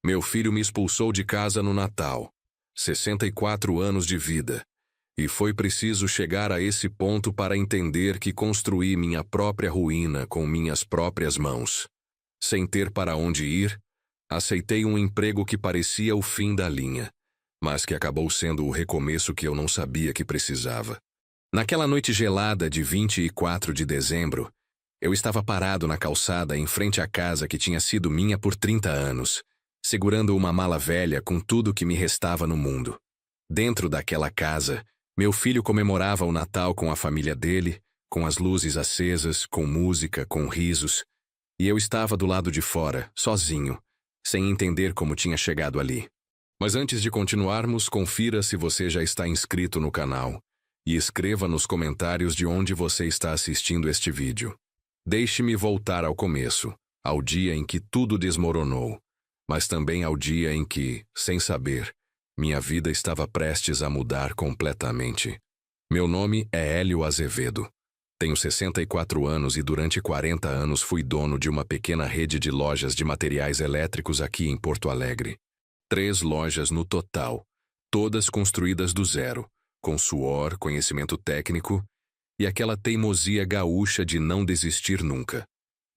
Meu filho me expulsou de casa no Natal. 64 anos de vida. E foi preciso chegar a esse ponto para entender que construí minha própria ruína com minhas próprias mãos. Sem ter para onde ir, aceitei um emprego que parecia o fim da linha, mas que acabou sendo o recomeço que eu não sabia que precisava. Naquela noite gelada de 24 de dezembro, eu estava parado na calçada em frente à casa que tinha sido minha por 30 anos, segurando uma mala velha com tudo que me restava no mundo. Dentro daquela casa, meu filho comemorava o Natal com a família dele, com as luzes acesas, com música, com risos, e eu estava do lado de fora, sozinho, sem entender como tinha chegado ali. Mas antes de continuarmos, confira se você já está inscrito no canal e escreva nos comentários de onde você está assistindo este vídeo. Deixe-me voltar ao começo, ao dia em que tudo desmoronou, mas também ao dia em que, sem saber, minha vida estava prestes a mudar completamente. Meu nome é Hélio Azevedo. Tenho 64 anos e durante 40 anos fui dono de uma pequena rede de lojas de materiais elétricos aqui em Porto Alegre. 3 lojas no total, todas construídas do zero, com suor, conhecimento técnico e aquela teimosia gaúcha de não desistir nunca.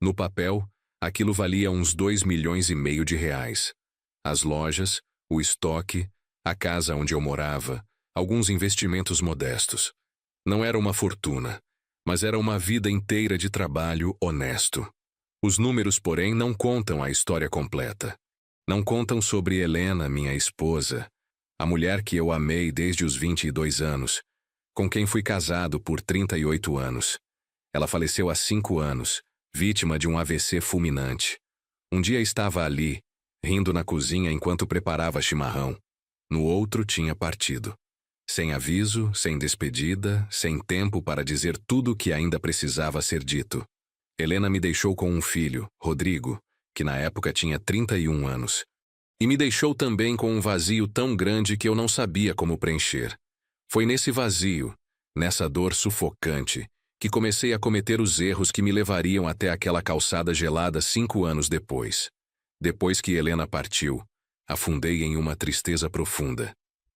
No papel, aquilo valia uns 2,5 milhões de reais. As lojas, o estoque, a casa onde eu morava, alguns investimentos modestos. Não era uma fortuna, mas era uma vida inteira de trabalho honesto. Os números, porém, não contam a história completa. Não contam sobre Helena, minha esposa, a mulher que eu amei desde os 22 anos, com quem fui casado por 38 anos. Ela faleceu há 5 anos, vítima de um AVC fulminante. Um dia estava ali, rindo na cozinha enquanto preparava chimarrão. No outro tinha partido. Sem aviso, sem despedida, sem tempo para dizer tudo o que ainda precisava ser dito. Helena me deixou com um filho, Rodrigo, que na época tinha 31 anos. E me deixou também com um vazio tão grande que eu não sabia como preencher. Foi nesse vazio, nessa dor sufocante, que comecei a cometer os erros que me levariam até aquela calçada gelada 5 anos depois. Depois que Helena partiu, afundei em uma tristeza profunda.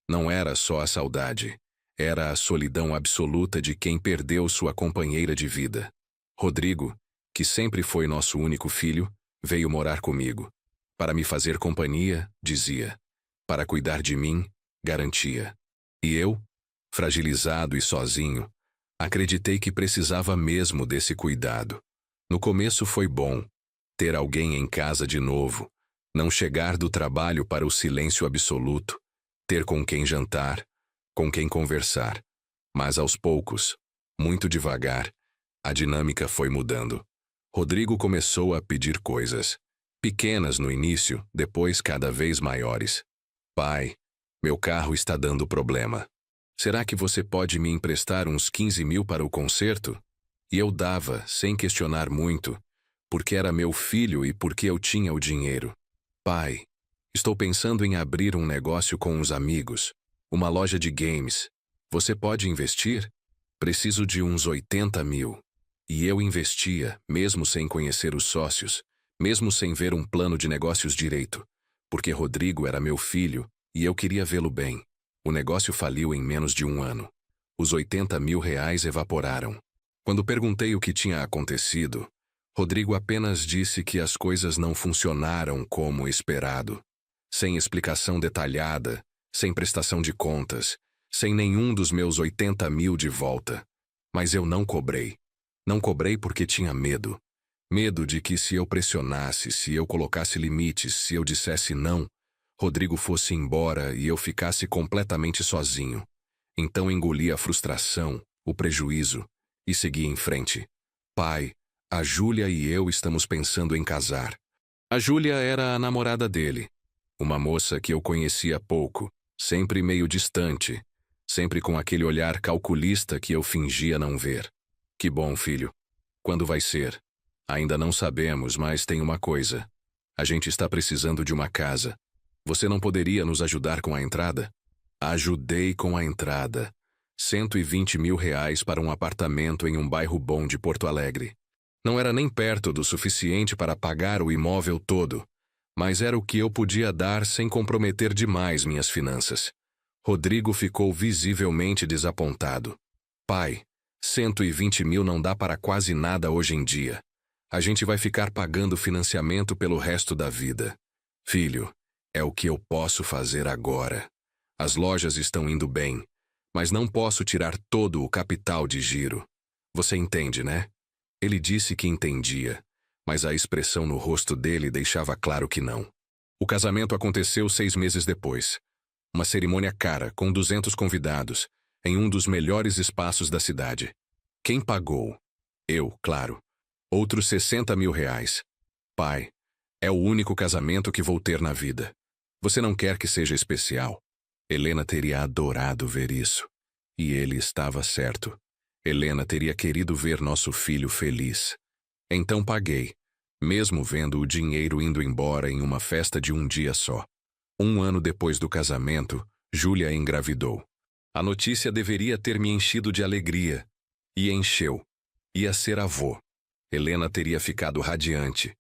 Não era só a saudade, era a solidão absoluta de quem perdeu sua companheira de vida. Rodrigo, que sempre foi nosso único filho, veio morar comigo. Para me fazer companhia, dizia. Para cuidar de mim, garantia. E eu, fragilizado e sozinho, acreditei que precisava mesmo desse cuidado. No começo foi bom ter alguém em casa de novo, não chegar do trabalho para o silêncio absoluto, ter com quem jantar, com quem conversar. Mas aos poucos, muito devagar, a dinâmica foi mudando. Rodrigo começou a pedir coisas. Pequenas no início, depois cada vez maiores. Pai, meu carro está dando problema. Será que você pode me emprestar uns 15 mil para o conserto? E eu dava, sem questionar muito, porque era meu filho e porque eu tinha o dinheiro. Pai, estou pensando em abrir um negócio com uns amigos, uma loja de games. Você pode investir? Preciso de uns 80 mil. E eu investia, mesmo sem conhecer os sócios, mesmo sem ver um plano de negócios direito, porque Rodrigo era meu filho e eu queria vê-lo bem. O negócio faliu em menos de 1 ano. Os 80 mil reais evaporaram. Quando perguntei o que tinha acontecido, Rodrigo apenas disse que as coisas não funcionaram como esperado. Sem explicação detalhada, sem prestação de contas, sem nenhum dos meus 80 mil de volta. Mas eu não cobrei. Não cobrei porque tinha medo. Medo de que se eu pressionasse, se eu colocasse limites, se eu dissesse não, Rodrigo fosse embora e eu ficasse completamente sozinho. Então engoli a frustração, o prejuízo, e segui em frente. Pai, a Júlia e eu estamos pensando em casar. A Júlia era a namorada dele. Uma moça que eu conhecia pouco, sempre meio distante, sempre com aquele olhar calculista que eu fingia não ver. Que bom, filho. Quando vai ser? Ainda não sabemos, mas tem uma coisa. A gente está precisando de uma casa. Você não poderia nos ajudar com a entrada? Ajudei com a entrada. 120 mil reais para um apartamento em um bairro bom de Porto Alegre. Não era nem perto do suficiente para pagar o imóvel todo, mas era o que eu podia dar sem comprometer demais minhas finanças. Rodrigo ficou visivelmente desapontado. Pai, 120 mil não dá para quase nada hoje em dia. A gente vai ficar pagando financiamento pelo resto da vida. Filho, é o que eu posso fazer agora. As lojas estão indo bem, mas não posso tirar todo o capital de giro. Você entende, né? Ele disse que entendia, mas a expressão no rosto dele deixava claro que não. O casamento aconteceu 6 meses depois. Uma cerimônia cara, com 200 convidados, em um dos melhores espaços da cidade. Quem pagou? Eu, claro. Outros 60 mil reais. Pai, é o único casamento que vou ter na vida. Você não quer que seja especial? Helena teria adorado ver isso. E ele estava certo. Helena teria querido ver nosso filho feliz. Então paguei, mesmo vendo o dinheiro indo embora em uma festa de um dia só. 1 ano depois do casamento, Júlia engravidou. A notícia deveria ter me enchido de alegria. E encheu. Ia ser avô. Helena teria ficado radiante.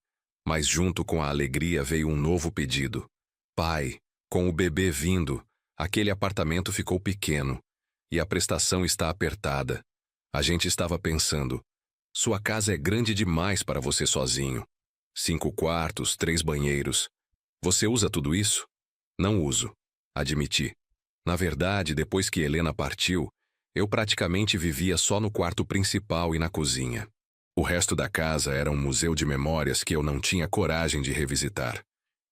Mas junto com a alegria veio um novo pedido. Pai, com o bebê vindo, aquele apartamento ficou pequeno. E a prestação está apertada. A gente estava pensando, sua casa é grande demais para você sozinho. 5 quartos, 3 banheiros. Você usa tudo isso? Não uso, admiti. Na verdade, depois que Helena partiu, eu praticamente vivia só no quarto principal e na cozinha. O resto da casa era um museu de memórias que eu não tinha coragem de revisitar.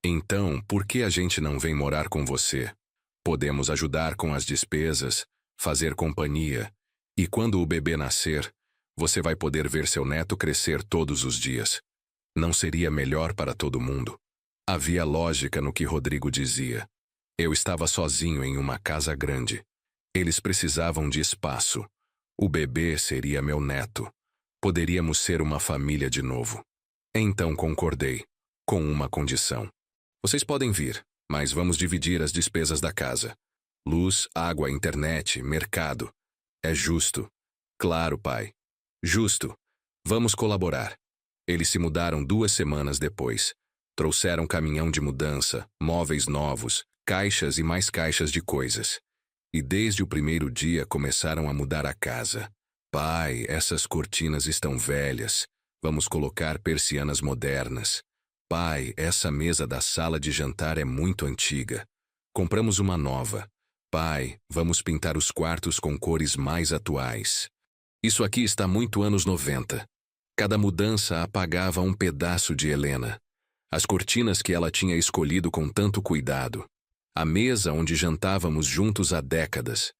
Então, por que a gente não vem morar com você? Podemos ajudar com as despesas, fazer companhia, e quando o bebê nascer, você vai poder ver seu neto crescer todos os dias. Não seria melhor para todo mundo? Havia lógica no que Rodrigo dizia. Eu estava sozinho em uma casa grande. Eles precisavam de espaço. O bebê seria meu neto. Poderíamos ser uma família de novo. Então concordei, com uma condição. Vocês podem vir, mas vamos dividir as despesas da casa. Luz, água, internet, mercado. É justo. Claro, pai. Justo. Vamos colaborar. Eles se mudaram 2 semanas depois. Trouxeram caminhão de mudança, móveis novos, caixas e mais caixas de coisas. E desde o primeiro dia começaram a mudar a casa. Pai, essas cortinas estão velhas. Vamos colocar persianas modernas. Pai, essa mesa da sala de jantar é muito antiga. Compramos uma nova. Pai, vamos pintar os quartos com cores mais atuais. Isso aqui está muito anos 90. Cada mudança apagava um pedaço de Helena. As cortinas que ela tinha escolhido com tanto cuidado. A mesa onde jantávamos juntos há décadas.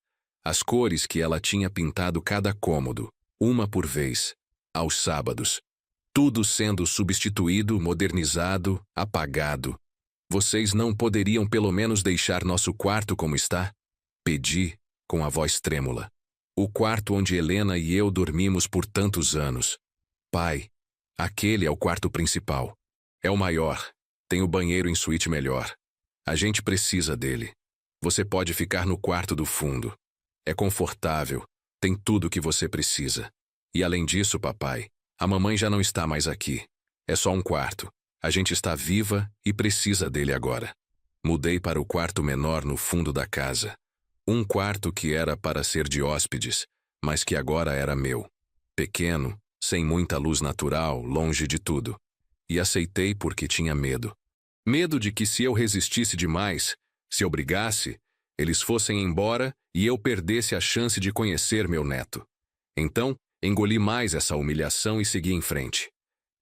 As cores que ela tinha pintado cada cômodo, uma por vez, aos sábados. Tudo sendo substituído, modernizado, apagado. Vocês não poderiam pelo menos deixar nosso quarto como está? Pedi, com a voz trêmula. O quarto onde Helena e eu dormimos por tantos anos. Pai, aquele é o quarto principal. É o maior. Tem o banheiro em suíte melhor. A gente precisa dele. Você pode ficar no quarto do fundo. É confortável. Tem tudo o que você precisa. E além disso, papai, a mamãe já não está mais aqui. É só um quarto. A gente está viva e precisa dele agora. Mudei para o quarto menor no fundo da casa. Um quarto que era para ser de hóspedes, mas que agora era meu. Pequeno, sem muita luz natural, longe de tudo. E aceitei porque tinha medo. Medo de que se eu resistisse demais, se eu brigasse, eles fossem embora e eu perdesse a chance de conhecer meu neto. Então, engoli mais essa humilhação e segui em frente.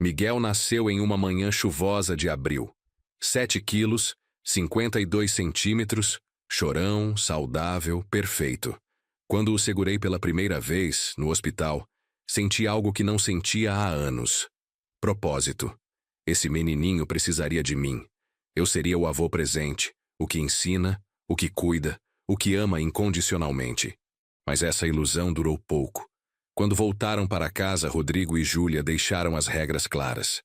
Miguel nasceu em uma manhã chuvosa de abril. 7 quilos, 52 centímetros, chorão, saudável, perfeito. Quando o segurei pela primeira vez, no hospital, senti algo que não sentia há anos. Propósito. Esse menininho precisaria de mim. Eu seria o avô presente, o que ensina, o que cuida, o que ama incondicionalmente. Mas essa ilusão durou pouco. Quando voltaram para casa, Rodrigo e Júlia deixaram as regras claras.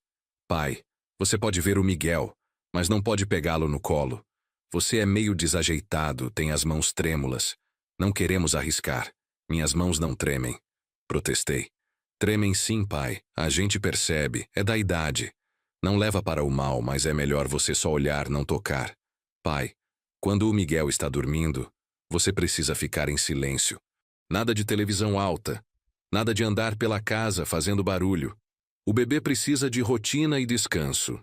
Pai, você pode ver o Miguel, mas não pode pegá-lo no colo. Você é meio desajeitado, tem as mãos trêmulas. Não queremos arriscar. Minhas mãos não tremem. Protestei. Tremem sim, pai. A gente percebe. É da idade. Não leva para o mal, mas é melhor você só olhar, não tocar. Pai, quando o Miguel está dormindo, você precisa ficar em silêncio. Nada de televisão alta. Nada de andar pela casa fazendo barulho. O bebê precisa de rotina e descanso.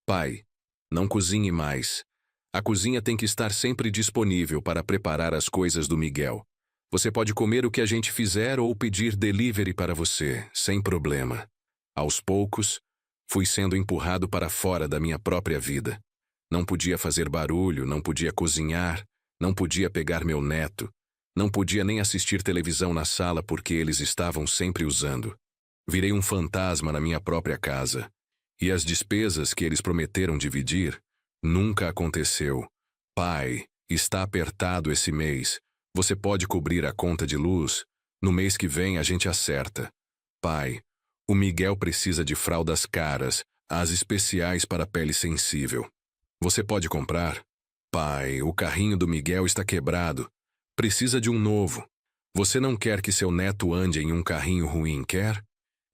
Pai, não cozinhe mais. A cozinha tem que estar sempre disponível para preparar as coisas do Miguel. Você pode comer o que a gente fizer ou pedir delivery para você, sem problema. Aos poucos, fui sendo empurrado para fora da minha própria vida. Não podia fazer barulho, não podia cozinhar, não podia pegar meu neto, não podia nem assistir televisão na sala porque eles estavam sempre usando. Virei um fantasma na minha própria casa. E as despesas que eles prometeram dividir nunca aconteceu. Pai, está apertado esse mês. Você pode cobrir a conta de luz? No mês que vem a gente acerta. Pai, o Miguel precisa de fraldas caras, as especiais para pele sensível. Você pode comprar? Pai, o carrinho do Miguel está quebrado. Precisa de um novo. Você não quer que seu neto ande em um carrinho ruim, quer?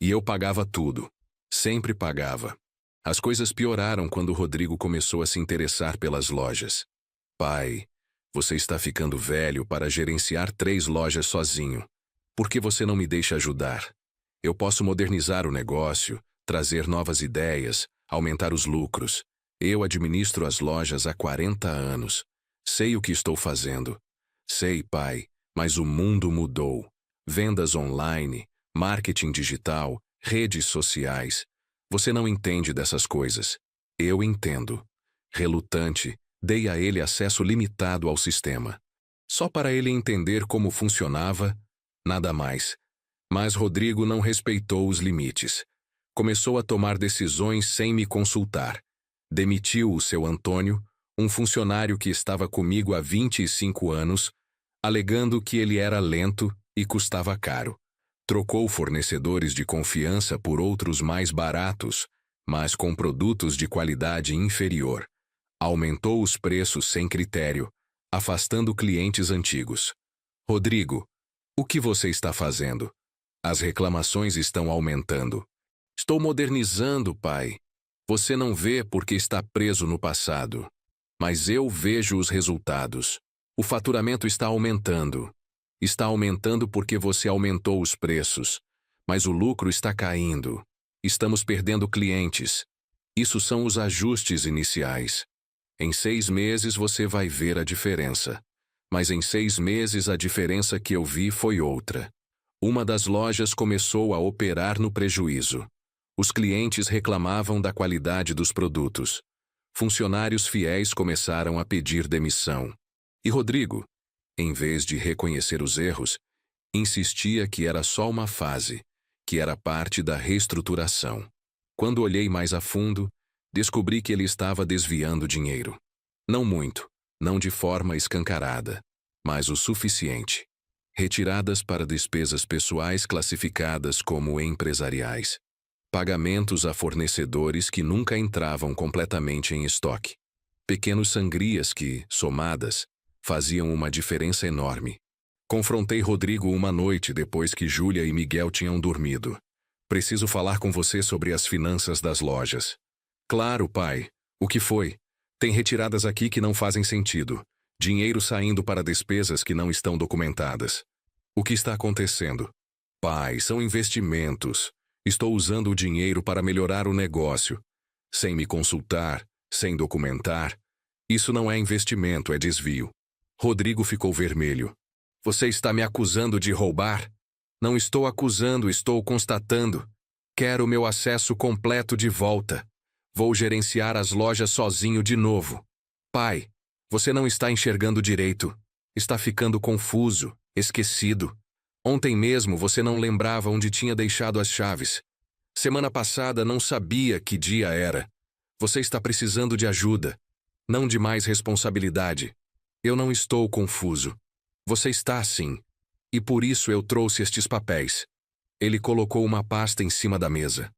E eu pagava tudo. Sempre pagava. As coisas pioraram quando o Rodrigo começou a se interessar pelas lojas. Pai, você está ficando velho para gerenciar 3 lojas sozinho. Por que você não me deixa ajudar? Eu posso modernizar o negócio, trazer novas ideias, aumentar os lucros. Eu administro as lojas há 40 anos. Sei o que estou fazendo. Sei, pai, mas o mundo mudou. Vendas online, marketing digital, redes sociais. Você não entende dessas coisas. Eu entendo. Relutante, dei a ele acesso limitado ao sistema. Só para ele entender como funcionava, nada mais. Mas Rodrigo não respeitou os limites. Começou a tomar decisões sem me consultar. Demitiu o seu Antônio, um funcionário que estava comigo há 25 anos, alegando que ele era lento e custava caro. Trocou fornecedores de confiança por outros mais baratos, mas com produtos de qualidade inferior. Aumentou os preços sem critério, afastando clientes antigos. Rodrigo, o que você está fazendo? As reclamações estão aumentando. Estou modernizando, pai. Você não vê porque está preso no passado. Mas eu vejo os resultados. O faturamento está aumentando. Está aumentando porque você aumentou os preços. Mas o lucro está caindo. Estamos perdendo clientes. Isso são os ajustes iniciais. Em 6 meses você vai ver a diferença. Mas em 6 meses a diferença que eu vi foi outra. Uma das lojas começou a operar no prejuízo. Os clientes reclamavam da qualidade dos produtos. Funcionários fiéis começaram a pedir demissão. E Rodrigo, em vez de reconhecer os erros, insistia que era só uma fase, que era parte da reestruturação. Quando olhei mais a fundo, descobri que ele estava desviando dinheiro. Não muito, não de forma escancarada, mas o suficiente. Retiradas para despesas pessoais classificadas como empresariais. Pagamentos a fornecedores que nunca entravam completamente em estoque. Pequenos sangrias que, somadas, faziam uma diferença enorme. Confrontei Rodrigo uma noite depois que Júlia e Miguel tinham dormido. Preciso falar com você sobre as finanças das lojas. Claro, pai. O que foi? Tem retiradas aqui que não fazem sentido. Dinheiro saindo para despesas que não estão documentadas. O que está acontecendo? Pai, são investimentos. Estou usando o dinheiro para melhorar o negócio. Sem me consultar, sem documentar. Isso não é investimento, é desvio. Rodrigo ficou vermelho. Você está me acusando de roubar? Não estou acusando, estou constatando. Quero meu acesso completo de volta. Vou gerenciar as lojas sozinho de novo. Pai, você não está enxergando direito. Está ficando confuso, esquecido. Ontem mesmo você não lembrava onde tinha deixado as chaves. Semana passada não sabia que dia era. Você está precisando de ajuda, não de mais responsabilidade. Eu não estou confuso. Você está sim. E por isso eu trouxe estes papéis. Ele colocou uma pasta em cima da mesa.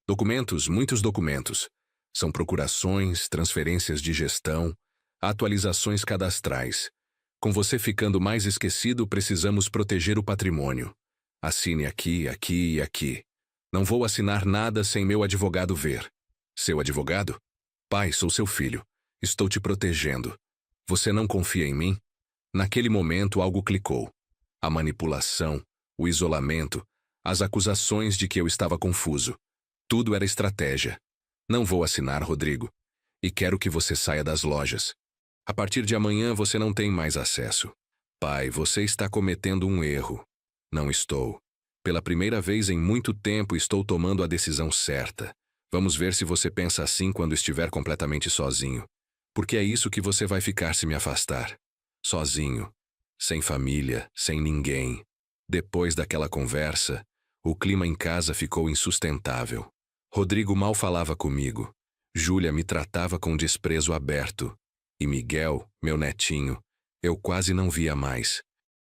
Documentos, muitos documentos. São procurações, transferências de gestão, atualizações cadastrais. Com você ficando mais esquecido, precisamos proteger o patrimônio. Assine aqui, aqui e aqui. Não vou assinar nada sem meu advogado ver. Seu advogado? Pai, sou seu filho. Estou te protegendo. Você não confia em mim? Naquele momento algo clicou. A manipulação, o isolamento, as acusações de que eu estava confuso. Tudo era estratégia. Não vou assinar, Rodrigo. E quero que você saia das lojas. A partir de amanhã você não tem mais acesso. Pai, você está cometendo um erro. Não estou. Pela primeira vez em muito tempo estou tomando a decisão certa. Vamos ver se você pensa assim quando estiver completamente sozinho. Porque é isso que você vai ficar se me afastar. Sozinho. Sem família, sem ninguém. Depois daquela conversa, o clima em casa ficou insustentável. Rodrigo mal falava comigo. Júlia me tratava com desprezo aberto. E Miguel, meu netinho, eu quase não via mais.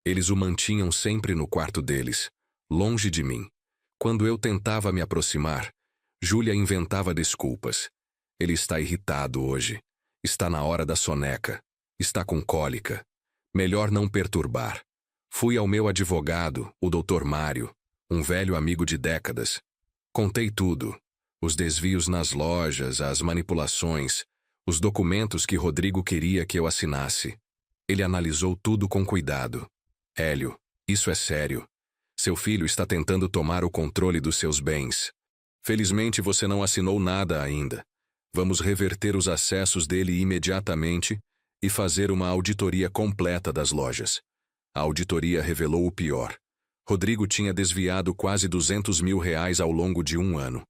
Eles o mantinham sempre no quarto deles, longe de mim. Quando eu tentava me aproximar, Júlia inventava desculpas. Ele está irritado hoje. Está na hora da soneca. Está com cólica. Melhor não perturbar. Fui ao meu advogado, o Dr. Mário, um velho amigo de décadas. Contei tudo. Os desvios nas lojas, as manipulações, os documentos que Rodrigo queria que eu assinasse. Ele analisou tudo com cuidado. Hélio, isso é sério. Seu filho está tentando tomar o controle dos seus bens. Felizmente você não assinou nada ainda. Vamos reverter os acessos dele imediatamente e fazer uma auditoria completa das lojas. A auditoria revelou o pior. Rodrigo tinha desviado quase R$200 mil ao longo de um ano.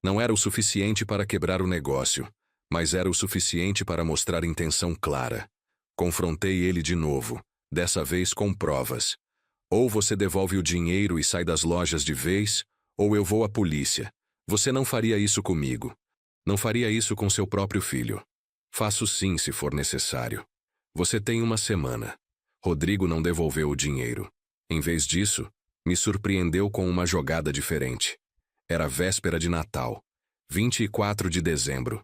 Não era o suficiente para quebrar o negócio, mas era o suficiente para mostrar intenção clara. Confrontei ele de novo, dessa vez com provas. Ou você devolve o dinheiro e sai das lojas de vez, ou eu vou à polícia. Você não faria isso comigo. Não faria isso com seu próprio filho. Faço sim, se for necessário. Você tem uma semana. Rodrigo não devolveu o dinheiro. Em vez disso, me surpreendeu com uma jogada diferente. Era véspera de Natal, 24 de dezembro.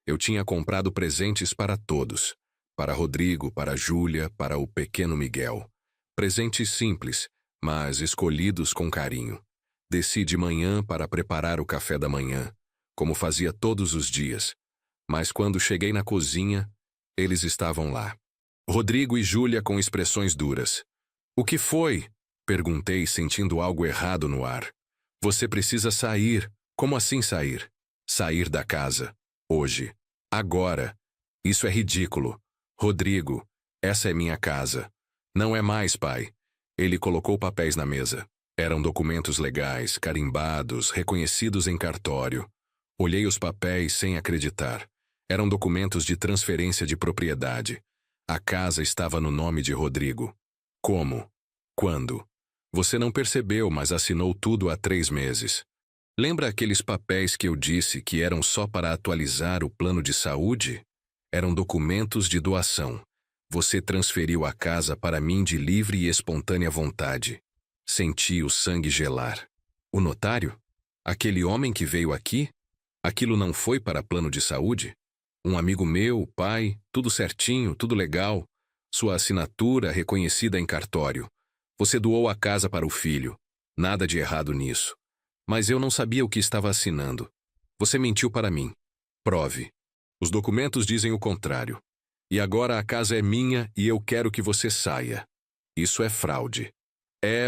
Eu tinha comprado presentes para todos. Para Rodrigo, para Júlia, para o pequeno Miguel. Presentes simples, mas escolhidos com carinho. Desci de manhã para preparar o café da manhã, como fazia todos os dias. Mas quando cheguei na cozinha, eles estavam lá. Rodrigo e Júlia com expressões duras. O que foi? Perguntei, sentindo algo errado no ar. Você precisa sair. Como assim sair? Sair da casa. Hoje. Agora. Isso é ridículo. Rodrigo, essa é minha casa. Não é mais, pai. Ele colocou papéis na mesa. Eram documentos legais, carimbados, reconhecidos em cartório. Olhei os papéis sem acreditar. Eram documentos de transferência de propriedade. A casa estava no nome de Rodrigo. Como? Quando? Você não percebeu, mas assinou tudo há 3 meses. Lembra aqueles papéis que eu disse que eram só para atualizar o plano de saúde? Eram documentos de doação. Você transferiu a casa para mim de livre e espontânea vontade. Senti o sangue gelar. O notário? Aquele homem que veio aqui? Aquilo não foi para plano de saúde? Um amigo meu, pai, tudo certinho, tudo legal. Sua assinatura reconhecida em cartório. Você doou a casa para o filho. Nada de errado nisso. Mas eu não sabia o que estava assinando. Você mentiu para mim. Prove. Os documentos dizem o contrário. E agora a casa é minha e eu quero que você saia. Isso é fraude.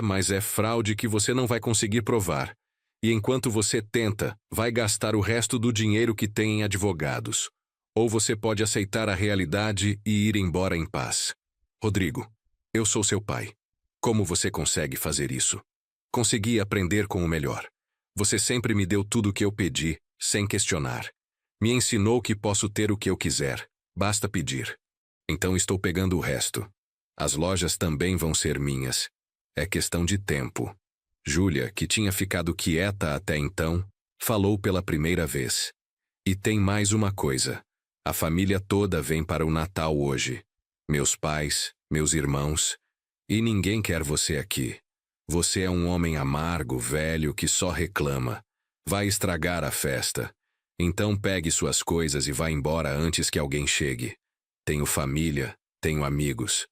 Mas é fraude que você não vai conseguir provar. E enquanto você tenta, vai gastar o resto do dinheiro que tem em advogados. Ou você pode aceitar a realidade e ir embora em paz. Rodrigo, eu sou seu pai. Como você consegue fazer isso? Consegui aprender com o melhor. Você sempre me deu tudo o que eu pedi, sem questionar. Me ensinou que posso ter o que eu quiser, basta pedir. Então estou pegando o resto. As lojas também vão ser minhas. É questão de tempo. Júlia, que tinha ficado quieta até então, falou pela primeira vez. E tem mais uma coisa. A família toda vem para o Natal hoje. Meus pais, meus irmãos. E ninguém quer você aqui. Você é um homem amargo, velho, que só reclama. Vai estragar a festa. Então pegue suas coisas e vá embora antes que alguém chegue. Tenho família, tenho amigos.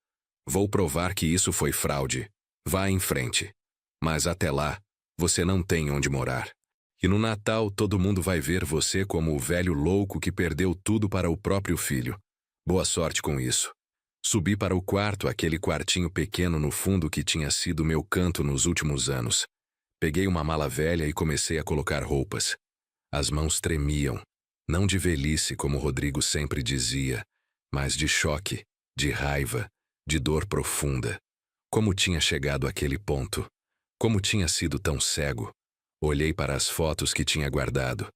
Vou provar que isso foi fraude. Vá em frente. Mas até lá, você não tem onde morar. E no Natal todo mundo vai ver você como o velho louco que perdeu tudo para o próprio filho. Boa sorte com isso. Subi para o quarto, aquele quartinho pequeno no fundo que tinha sido meu canto nos últimos anos. Peguei uma mala velha e comecei a colocar roupas. As mãos tremiam, não de velhice, como Rodrigo sempre dizia, mas de choque, de raiva, de dor profunda. Como tinha chegado àquele ponto? Como tinha sido tão cego? Olhei para as fotos que tinha guardado.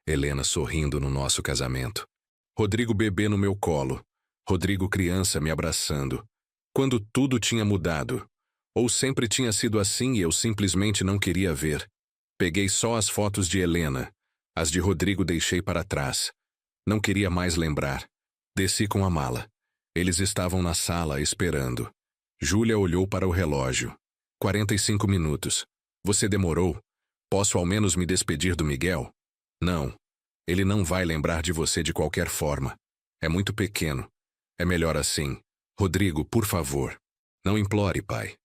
Helena sorrindo no nosso casamento. Rodrigo bebê no meu colo. Rodrigo criança me abraçando. Quando tudo tinha mudado. Ou sempre tinha sido assim e eu simplesmente não queria ver. Peguei só as fotos de Helena. As de Rodrigo deixei para trás. Não queria mais lembrar. Desci com a mala. Eles estavam na sala esperando. Júlia olhou para o relógio. 45 minutos. Você demorou? Posso ao menos me despedir do Miguel? Não. Ele não vai lembrar de você de qualquer forma. É muito pequeno. É melhor assim. Rodrigo, por favor. Não implore, pai.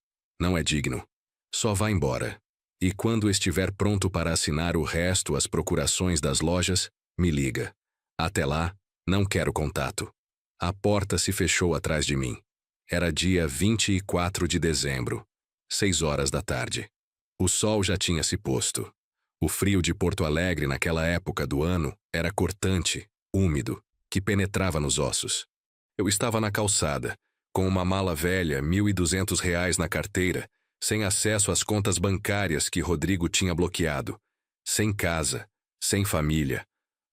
Não é digno. Só vá embora. E quando estiver pronto para assinar o resto, as procurações das lojas, me liga. Até lá, não quero contato. A porta se fechou atrás de mim. Era dia 24 de dezembro, 6 horas da tarde. O sol já tinha se posto. O frio de Porto Alegre naquela época do ano era cortante, úmido, que penetrava nos ossos. Eu estava na calçada, com uma mala velha, R$ 1.200 na carteira, sem acesso às contas bancárias que Rodrigo tinha bloqueado, sem casa, sem família.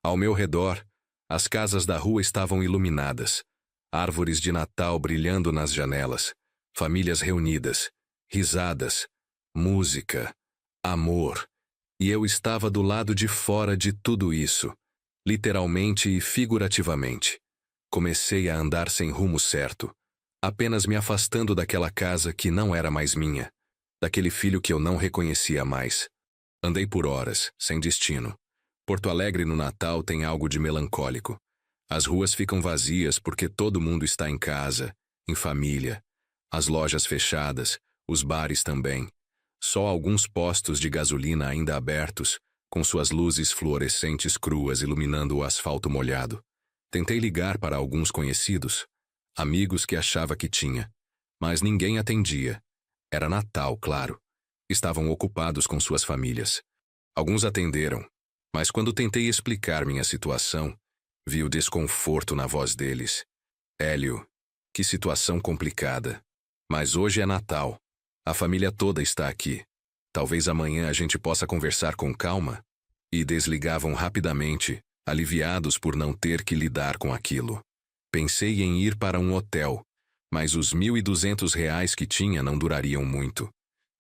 Ao meu redor, as casas da rua estavam iluminadas, árvores de Natal brilhando nas janelas, famílias reunidas, risadas, música, amor. E eu estava do lado de fora de tudo isso, literalmente e figurativamente. Comecei a andar sem rumo certo, apenas me afastando daquela casa que não era mais minha, daquele filho que eu não reconhecia mais. Andei por horas, sem destino. Porto Alegre no Natal tem algo de melancólico. As ruas ficam vazias porque todo mundo está em casa, em família. As lojas fechadas, os bares também. Só alguns postos de gasolina ainda abertos, com suas luzes fluorescentes cruas iluminando o asfalto molhado. Tentei ligar para alguns conhecidos, amigos que achava que tinha, mas ninguém atendia. Era Natal, claro. Estavam ocupados com suas famílias. Alguns atenderam, mas quando tentei explicar minha situação, vi o desconforto na voz deles. Hélio, que situação complicada. Mas hoje é Natal. A família toda está aqui. Talvez amanhã a gente possa conversar com calma. E desligavam rapidamente, aliviados por não ter que lidar com aquilo. Pensei em ir para um hotel, mas os R$ 1.200 que tinha não durariam muito.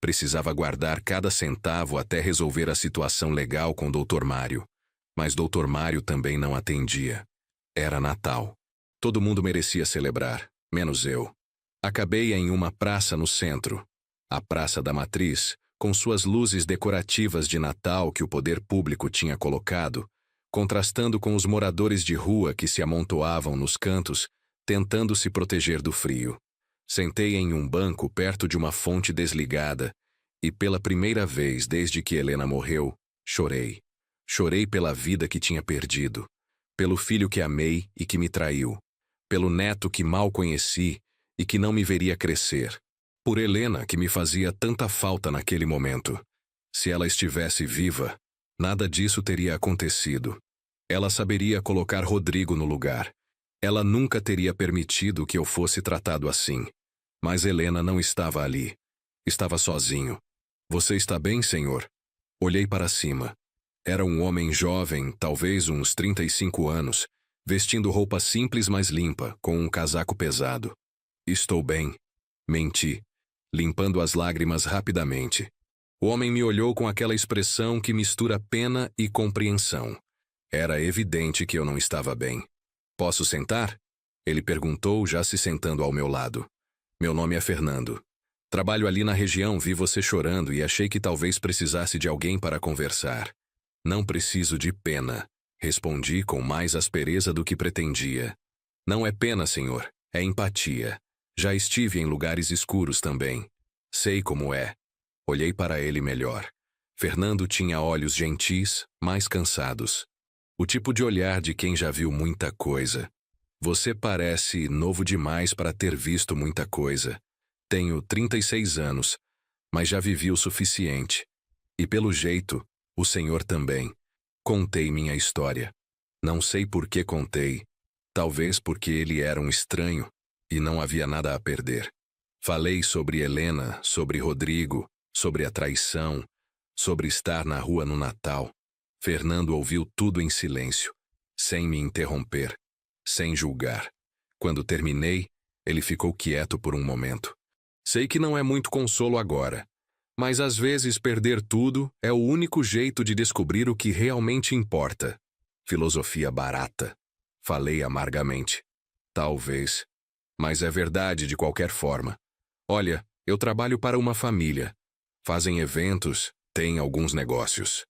Precisava guardar cada centavo até resolver a situação legal com Dr. Mário. Mas Dr. Mário também não atendia. Era Natal. Todo mundo merecia celebrar, menos eu. Acabei em uma praça no centro, a Praça da Matriz, com suas luzes decorativas de Natal que o poder público tinha colocado, contrastando com os moradores de rua que se amontoavam nos cantos, tentando se proteger do frio. Sentei em um banco perto de uma fonte desligada e, pela primeira vez desde que Helena morreu, chorei. Chorei pela vida que tinha perdido, pelo filho que amei e que me traiu, pelo neto que mal conheci e que não me veria crescer, por Helena que me fazia tanta falta naquele momento. Se ela estivesse viva, nada disso teria acontecido. Ela saberia colocar Rodrigo no lugar. Ela nunca teria permitido que eu fosse tratado assim. Mas Helena não estava ali. Estava sozinho. Você está bem, senhor? Olhei para cima. Era um homem jovem, talvez uns 35 anos, vestindo roupa simples mas limpa, com um casaco pesado. Estou bem. Menti, limpando as lágrimas rapidamente. O homem me olhou com aquela expressão que mistura pena e compreensão. Era evidente que eu não estava bem. Posso sentar? Ele perguntou, já se sentando ao meu lado. Meu nome é Fernando. Trabalho ali na região, vi você chorando e achei que talvez precisasse de alguém para conversar. Não preciso de pena, respondi com mais aspereza do que pretendia. Não é pena, senhor, é empatia. Já estive em lugares escuros também. Sei como é. Olhei para ele melhor. Fernando tinha olhos gentis, mas cansados. O tipo de olhar de quem já viu muita coisa. Você parece novo demais para ter visto muita coisa. Tenho 36 anos, mas já vivi o suficiente. E pelo jeito, o senhor também. Contei minha história. Não sei por que contei. Talvez porque ele era um estranho e não havia nada a perder. Falei sobre Helena, sobre Rodrigo, sobre a traição, sobre estar na rua no Natal. Fernando ouviu tudo em silêncio, sem me interromper, sem julgar. Quando terminei, ele ficou quieto por um momento. Sei que não é muito consolo agora, mas às vezes perder tudo é o único jeito de descobrir o que realmente importa. Filosofia barata. Falei amargamente. Talvez. Mas é verdade de qualquer forma. Olha, eu trabalho para uma família. Fazem eventos, têm alguns negócios.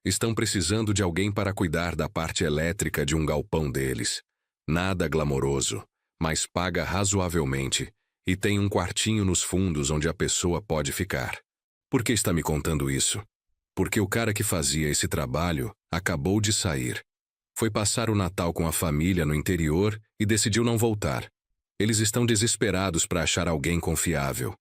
Estão precisando de alguém para cuidar da parte elétrica de um galpão deles. Nada glamouroso, mas paga razoavelmente e tem um quartinho nos fundos onde a pessoa pode ficar. Por que está me contando isso? Porque o cara que fazia esse trabalho acabou de sair. Foi passar o Natal com a família no interior e decidiu não voltar. Eles estão desesperados para achar alguém confiável.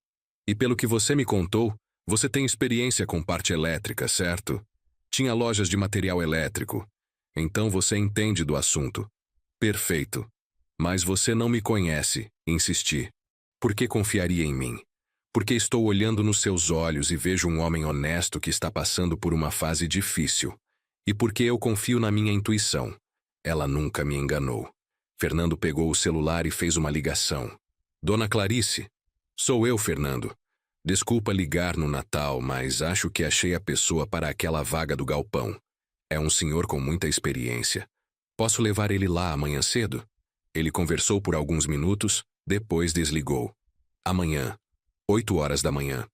E pelo que você me contou, você tem experiência com parte elétrica, certo? Tinha lojas de material elétrico. Então você entende do assunto. Perfeito. Mas você não me conhece, insisti. Por que confiaria em mim? Porque estou olhando nos seus olhos e vejo um homem honesto que está passando por uma fase difícil. E porque eu confio na minha intuição. Ela nunca me enganou. Fernando pegou o celular e fez uma ligação. Dona Clarice? Sou eu, Fernando. Desculpa ligar no Natal, mas acho que achei a pessoa para aquela vaga do galpão. É um senhor com muita experiência. Posso levar ele lá amanhã cedo? Ele conversou por alguns minutos, depois desligou. Amanhã, 8 horas da manhã.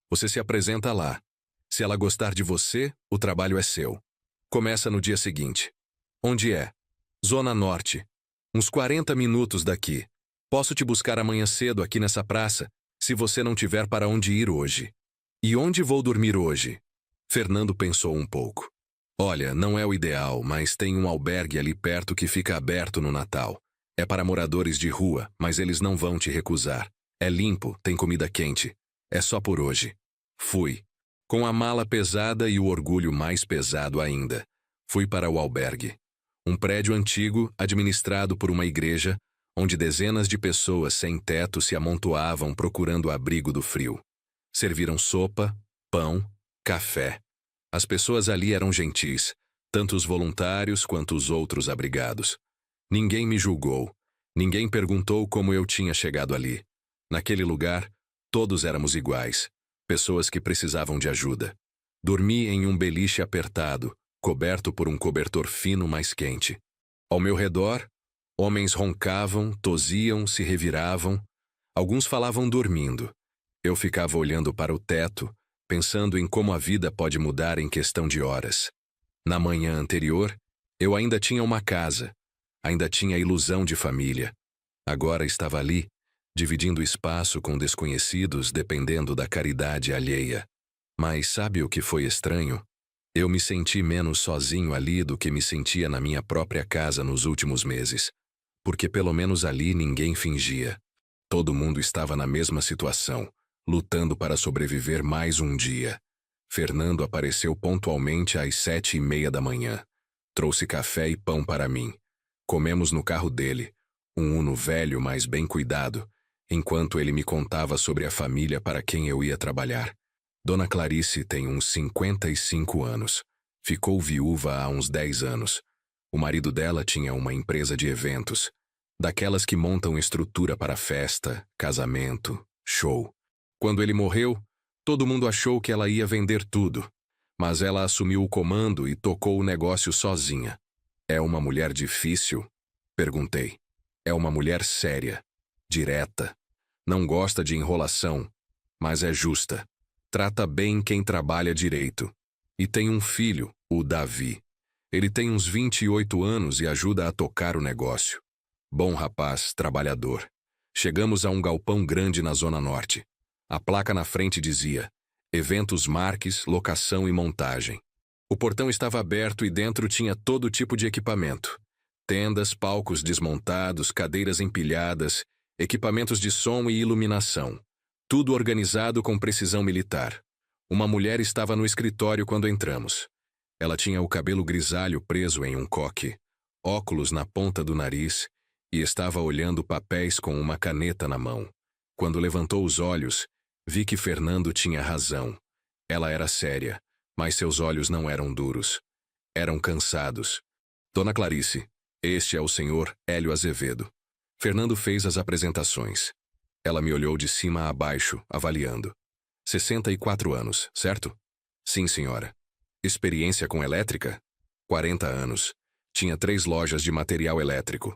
Você se apresenta lá. Se ela gostar de você, o trabalho é seu. Começa no dia seguinte. Onde é? Zona Norte. Uns 40 minutos daqui. Posso te buscar amanhã cedo aqui nessa praça, se você não tiver para onde ir hoje. E onde vou dormir hoje? Fernando pensou um pouco. Olha, não é o ideal, mas tem um albergue ali perto que fica aberto no Natal. É para moradores de rua, mas eles não vão te recusar. É limpo, tem comida quente. É só por hoje. Fui. Com a mala pesada e o orgulho mais pesado ainda. Fui para o albergue. Um prédio antigo, administrado por uma igreja, onde dezenas de pessoas sem teto se amontoavam procurando abrigo do frio. Serviram sopa, pão, café. As pessoas ali eram gentis, tanto os voluntários quanto os outros abrigados. Ninguém me julgou. Ninguém perguntou como eu tinha chegado ali. Naquele lugar, todos éramos iguais, pessoas que precisavam de ajuda. Dormi em um beliche apertado, coberto por um cobertor fino mais quente. Ao meu redor, homens roncavam, tosiam, se reviravam. Alguns falavam dormindo. Eu ficava olhando para o teto, pensando em como a vida pode mudar em questão de horas. Na manhã anterior, eu ainda tinha uma casa, ainda tinha a ilusão de família. Agora estava ali, dividindo espaço com desconhecidos dependendo da caridade alheia. Mas sabe o que foi estranho? Eu me senti menos sozinho ali do que me sentia na minha própria casa nos últimos meses. Porque pelo menos ali ninguém fingia. Todo mundo estava na mesma situação, lutando para sobreviver mais um dia. Fernando apareceu pontualmente às 7:30 da manhã. Trouxe café e pão para mim. Comemos no carro dele, um Uno velho, mas bem cuidado, enquanto ele me contava sobre a família para quem eu ia trabalhar. Dona Clarice tem uns 55 anos. Ficou viúva há uns 10 anos. O marido dela tinha uma empresa de eventos, daquelas que montam estrutura para festa, casamento, show. Quando ele morreu, todo mundo achou que ela ia vender tudo, mas ela assumiu o comando e tocou o negócio sozinha. É uma mulher difícil? Perguntei. É uma mulher séria, direta. Não gosta de enrolação, mas é justa. Trata bem quem trabalha direito. E tem um filho, o Davi. Ele tem uns 28 anos e ajuda a tocar o negócio. Bom rapaz, trabalhador. Chegamos a um galpão grande na Zona Norte. A placa na frente dizia: Eventos Marques, locação e montagem. O portão estava aberto e dentro tinha todo tipo de equipamento. Tendas, palcos desmontados, cadeiras empilhadas, equipamentos de som e iluminação. Tudo organizado com precisão militar. Uma mulher estava no escritório quando entramos. Ela tinha o cabelo grisalho preso em um coque, óculos na ponta do nariz e estava olhando papéis com uma caneta na mão. Quando levantou os olhos, vi que Fernando tinha razão. Ela era séria, mas seus olhos não eram duros. Eram cansados. Dona Clarice, este é o senhor Hélio Azevedo. Fernando fez as apresentações. Ela me olhou de cima a baixo, avaliando. 64 anos, certo? Sim, senhora. Experiência com elétrica? 40 anos. Tinha 3 lojas de material elétrico.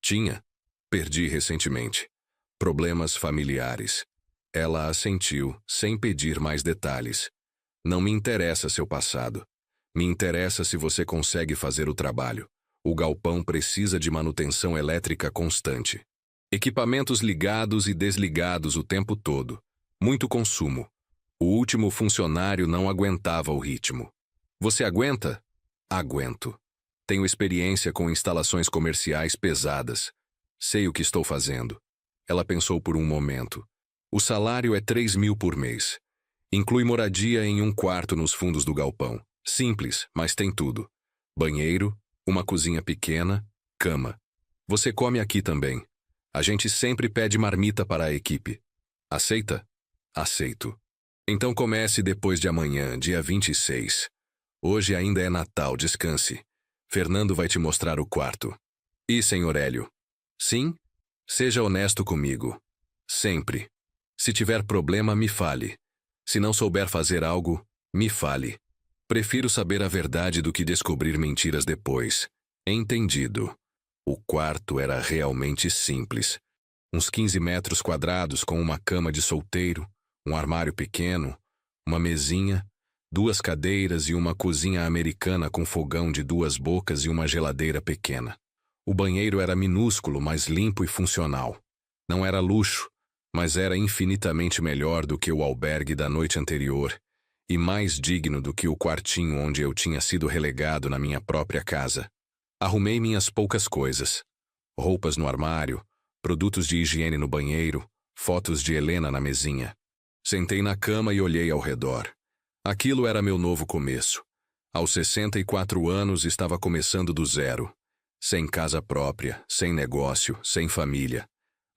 Tinha. Perdi recentemente. Problemas familiares. Ela assentiu, sem pedir mais detalhes. Não me interessa seu passado. Me interessa se você consegue fazer o trabalho. O galpão precisa de manutenção elétrica constante. Equipamentos ligados e desligados o tempo todo. Muito consumo. O último funcionário não aguentava o ritmo. Você aguenta? Aguento. Tenho experiência com instalações comerciais pesadas. Sei o que estou fazendo. Ela pensou por um momento. O salário é 3.000 por mês. Inclui moradia em um quarto nos fundos do galpão. Simples, mas tem tudo. Banheiro, uma cozinha pequena, cama. Você come aqui também. A gente sempre pede marmita para a equipe. Aceita? Aceito. Então comece depois de amanhã, dia 26. Hoje ainda é Natal, descanse. Fernando vai te mostrar o quarto. E, senhor Hélio? Sim? Seja honesto comigo. Sempre. Se tiver problema, me fale. Se não souber fazer algo, me fale. Prefiro saber a verdade do que descobrir mentiras depois. Entendido. O quarto era realmente simples. Uns 15 metros quadrados com uma cama de solteiro, um armário pequeno, uma mesinha, 2 cadeiras e uma cozinha americana com fogão de 2 bocas e uma geladeira pequena. O banheiro era minúsculo, mas limpo e funcional. Não era luxo, mas era infinitamente melhor do que o albergue da noite anterior e mais digno do que o quartinho onde eu tinha sido relegado na minha própria casa. Arrumei minhas poucas coisas. Roupas no armário, produtos de higiene no banheiro, fotos de Helena na mesinha. Sentei na cama e olhei ao redor. Aquilo era meu novo começo. Aos 64 anos estava começando do zero. Sem casa própria, sem negócio, sem família.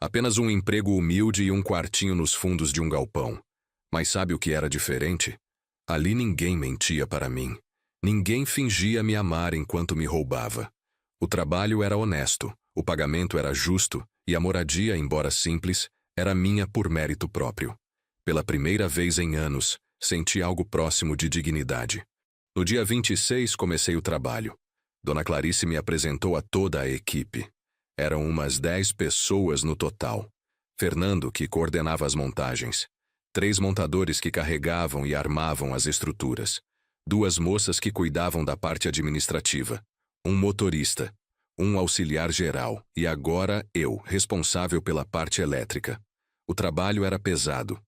Apenas um emprego humilde e um quartinho nos fundos de um galpão. Mas sabe o que era diferente? Ali ninguém mentia para mim. Ninguém fingia me amar enquanto me roubava. O trabalho era honesto, o pagamento era justo e a moradia, embora simples, era minha por mérito próprio. Pela primeira vez em anos, senti algo próximo de dignidade. No dia 26 comecei o trabalho. Dona Clarice me apresentou a toda a equipe. Eram umas 10 pessoas no total. Fernando, que coordenava as montagens. 3 montadores que carregavam e armavam as estruturas. 2 moças que cuidavam da parte administrativa. Um motorista. Um auxiliar geral. E agora eu, responsável pela parte elétrica. O trabalho era pesado.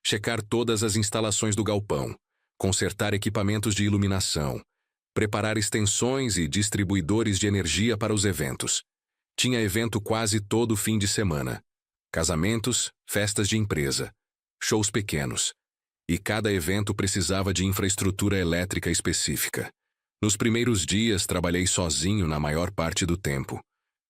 Checar todas as instalações do galpão. Consertar equipamentos de iluminação. Preparar extensões e distribuidores de energia para os eventos. Tinha evento quase todo fim de semana. Casamentos, festas de empresa. Shows pequenos. E cada evento precisava de infraestrutura elétrica específica. Nos primeiros dias, trabalhei sozinho na maior parte do tempo.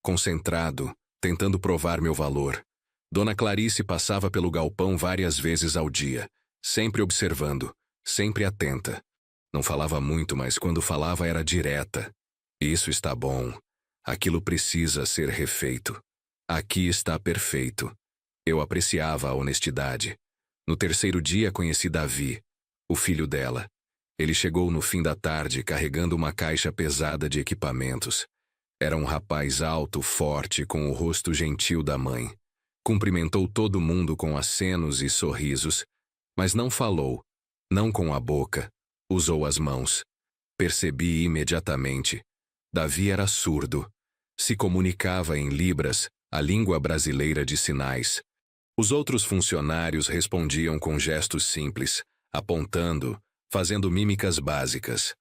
Concentrado, tentando provar meu valor. Dona Clarice passava pelo galpão várias vezes ao dia, sempre observando, sempre atenta. Não falava muito, mas quando falava era direta. Isso está bom. Aquilo precisa ser refeito. Aqui está perfeito. Eu apreciava a honestidade. No terceiro dia conheci Davi, o filho dela. Ele chegou no fim da tarde carregando uma caixa pesada de equipamentos. Era um rapaz alto, forte, com o rosto gentil da mãe. Cumprimentou todo mundo com acenos e sorrisos, mas não falou, não com a boca, usou as mãos. Percebi imediatamente. Davi era surdo. Se comunicava em libras, a língua brasileira de sinais. Os outros funcionários respondiam com gestos simples, apontando, fazendo mímicas básicas.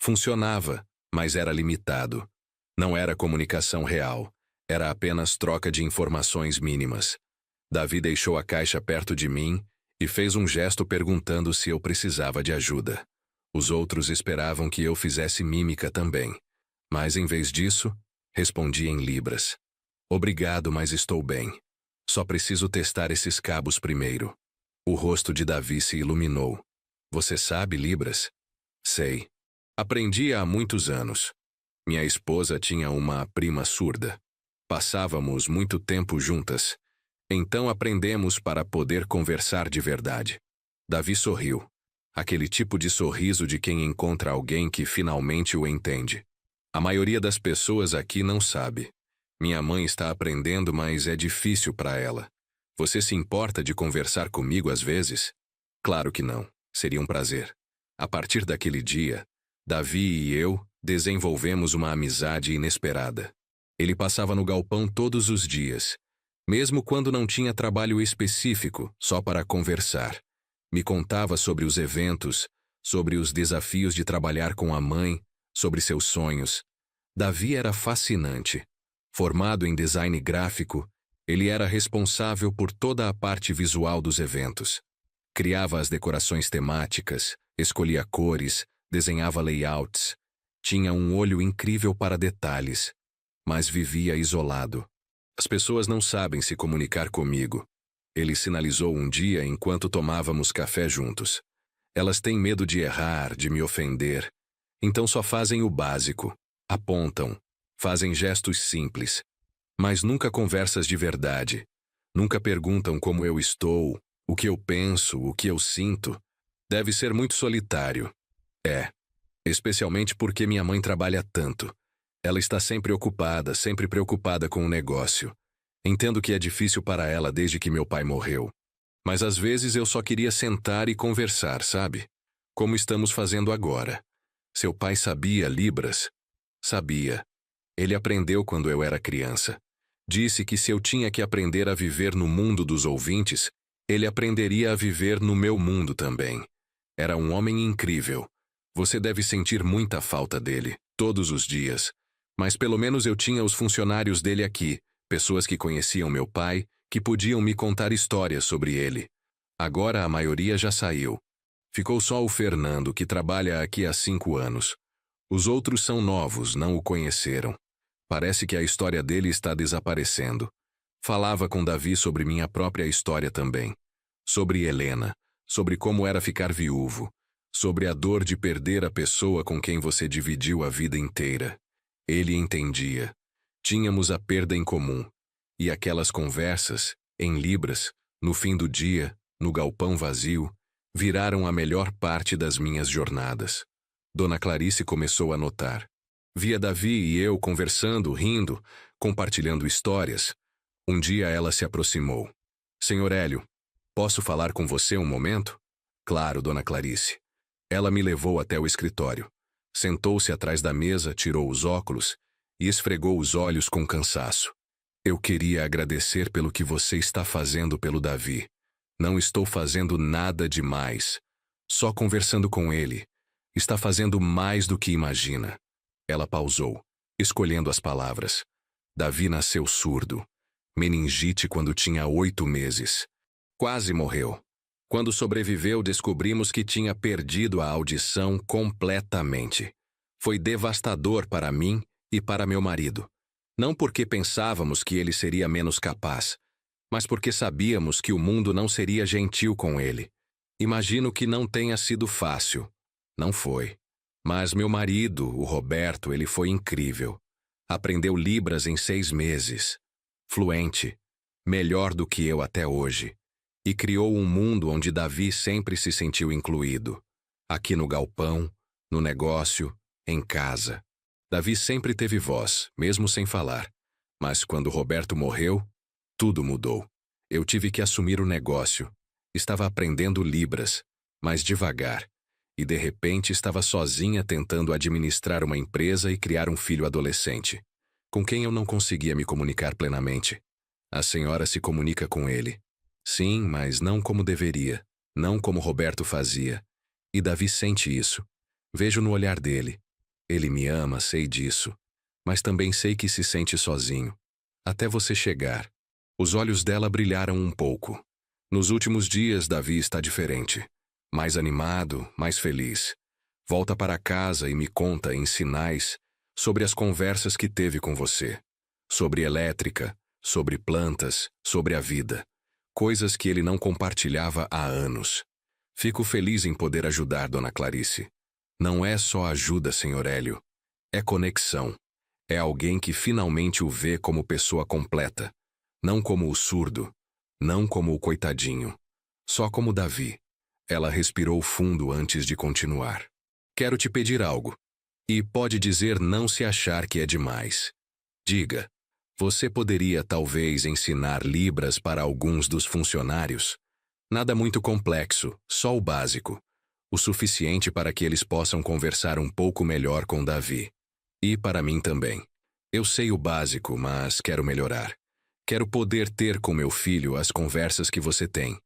Funcionava, mas era limitado. Não era comunicação real, era apenas troca de informações mínimas. Davi deixou a caixa perto de mim e fez um gesto perguntando se eu precisava de ajuda. Os outros esperavam que eu fizesse mímica também. Mas, em vez disso, respondi em libras. Obrigado, mas estou bem. Só preciso testar esses cabos primeiro. O rosto de Davi se iluminou. Você sabe libras? Sei. Aprendi há muitos anos. Minha esposa tinha uma prima surda. Passávamos muito tempo juntas. Então aprendemos para poder conversar de verdade. Davi sorriu. Aquele tipo de sorriso de quem encontra alguém que finalmente o entende. A maioria das pessoas aqui não sabe. Minha mãe está aprendendo, mas é difícil para ela. Você se importa de conversar comigo às vezes? Claro que não. Seria um prazer. A partir daquele dia, Davi e eu desenvolvemos uma amizade inesperada. Ele passava no galpão todos os dias, mesmo quando não tinha trabalho específico, só para conversar. Me contava sobre os eventos, sobre os desafios de trabalhar com a mãe, sobre seus sonhos. Davi era fascinante. Formado em design gráfico, ele era responsável por toda a parte visual dos eventos. Criava as decorações temáticas, escolhia cores, desenhava layouts. Tinha um olho incrível para detalhes, mas vivia isolado. As pessoas não sabem se comunicar comigo. Ele sinalizou um dia enquanto tomávamos café juntos. Elas têm medo de errar, de me ofender. Então só fazem o básico. Apontam. Fazem gestos simples. Mas nunca conversas de verdade. Nunca perguntam como eu estou, o que eu penso, o que eu sinto. Deve ser muito solitário. É. Especialmente porque minha mãe trabalha tanto. Ela está sempre ocupada, sempre preocupada com o negócio. Entendo que é difícil para ela desde que meu pai morreu. Mas às vezes eu só queria sentar e conversar, sabe? Como estamos fazendo agora. Seu pai sabia libras? Sabia. Ele aprendeu quando eu era criança. Disse que se eu tinha que aprender a viver no mundo dos ouvintes, ele aprenderia a viver no meu mundo também. Era um homem incrível. Você deve sentir muita falta dele, todos os dias. Mas pelo menos eu tinha os funcionários dele aqui, pessoas que conheciam meu pai, que podiam me contar histórias sobre ele. Agora a maioria já saiu. Ficou só o Fernando, que trabalha aqui há 5 anos. Os outros são novos, não o conheceram. Parece que a história dele está desaparecendo. Falava com Davi sobre minha própria história também. Sobre Helena, sobre como era ficar viúvo, sobre a dor de perder a pessoa com quem você dividiu a vida inteira. Ele entendia. Tínhamos a perda em comum. E aquelas conversas, em libras, no fim do dia, no galpão vazio, viraram a melhor parte das minhas jornadas. Dona Clarice começou a notar. Via Davi e eu conversando, rindo, compartilhando histórias. Um dia ela se aproximou. Senhor Hélio, posso falar com você um momento? Claro, Dona Clarice. Ela me levou até o escritório. Sentou-se atrás da mesa, tirou os óculos e esfregou os olhos com cansaço. Eu queria agradecer pelo que você está fazendo pelo Davi. Não estou fazendo nada demais. Só conversando com ele. Está fazendo mais do que imagina. Ela pausou, escolhendo as palavras. Davi nasceu surdo. Meningite quando tinha 8 meses. Quase morreu. Quando sobreviveu, descobrimos que tinha perdido a audição completamente. Foi devastador para mim e para meu marido. Não porque pensávamos que ele seria menos capaz, mas porque sabíamos que o mundo não seria gentil com ele. Imagino que não tenha sido fácil. Não foi. Mas meu marido, o Roberto, ele foi incrível. Aprendeu libras em 6 meses. Fluente. Melhor do que eu até hoje. E criou um mundo onde Davi sempre se sentiu incluído. Aqui no galpão, no negócio, em casa. Davi sempre teve voz, mesmo sem falar. Mas quando Roberto morreu, tudo mudou. Eu tive que assumir o negócio. Estava aprendendo libras, mas devagar. E de repente estava sozinha tentando administrar uma empresa e criar um filho adolescente, com quem eu não conseguia me comunicar plenamente. A senhora se comunica com ele. Sim, mas não como deveria. não como Roberto fazia. E Davi sente isso. Vejo no olhar dele. Ele me ama, sei disso. Mas também sei que se sente sozinho. Até você chegar. Os olhos dela brilharam um pouco. Nos últimos dias, Davi está diferente. Mais animado, mais feliz. Volta para casa e me conta em sinais sobre as conversas que teve com você. Sobre elétrica, sobre plantas, sobre a vida. Coisas que ele não compartilhava há anos. Fico feliz em poder ajudar Dona Clarice. Não é só ajuda, Sr. Hélio. É conexão. É alguém que finalmente o vê como pessoa completa. Não como o surdo. Não como o coitadinho. Só como Davi. Ela respirou fundo antes de continuar. Quero te pedir algo. E pode dizer não se achar que é demais. Diga. Você poderia talvez ensinar Libras para alguns dos funcionários? Nada muito complexo, só o básico. O suficiente para que eles possam conversar um pouco melhor com Davi. E para mim também. Eu sei o básico, mas quero melhorar. Quero poder ter com meu filho as conversas que você tem.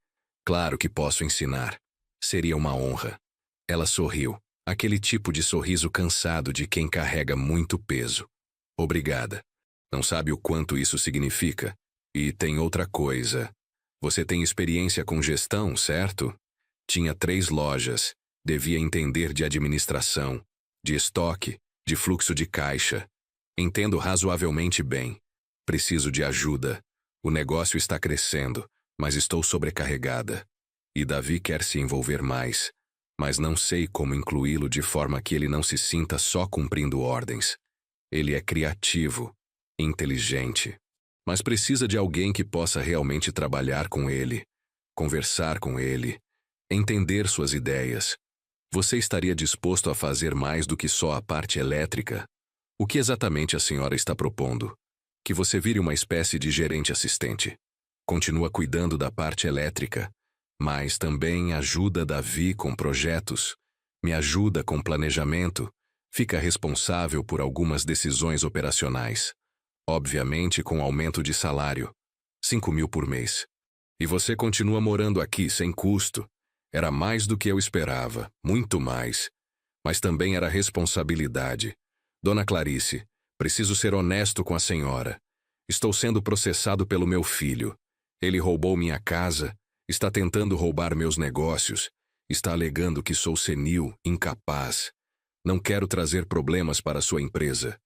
Claro que posso ensinar. Seria uma honra. Ela sorriu, aquele tipo de sorriso cansado de quem carrega muito peso. Obrigada. Não sabe o quanto isso significa? E tem outra coisa. Você tem experiência com gestão, certo? Tinha 3 lojas. Devia entender de administração, de estoque, de fluxo de caixa. Entendo razoavelmente bem. Preciso de ajuda. O negócio está crescendo, mas estou sobrecarregada. E Davi quer se envolver mais, mas não sei como incluí-lo de forma que ele não se sinta só cumprindo ordens. Ele é criativo, inteligente, mas precisa de alguém que possa realmente trabalhar com ele, conversar com ele, entender suas ideias. Você estaria disposto a fazer mais do que só a parte elétrica? O que exatamente a senhora está propondo? Que você vire uma espécie de gerente assistente. Continua cuidando da parte elétrica, mas também ajuda Davi com projetos, me ajuda com planejamento, fica responsável por algumas decisões operacionais. Obviamente com aumento de salário, 5.000 por mês. E você continua morando aqui sem custo. Era mais do que eu esperava, muito mais. Mas também era responsabilidade. Dona Clarice, preciso ser honesto com a senhora. Estou sendo processado pelo meu filho. Ele roubou minha casa, está tentando roubar meus negócios, está alegando que sou senil, incapaz. Não quero trazer problemas para sua empresa.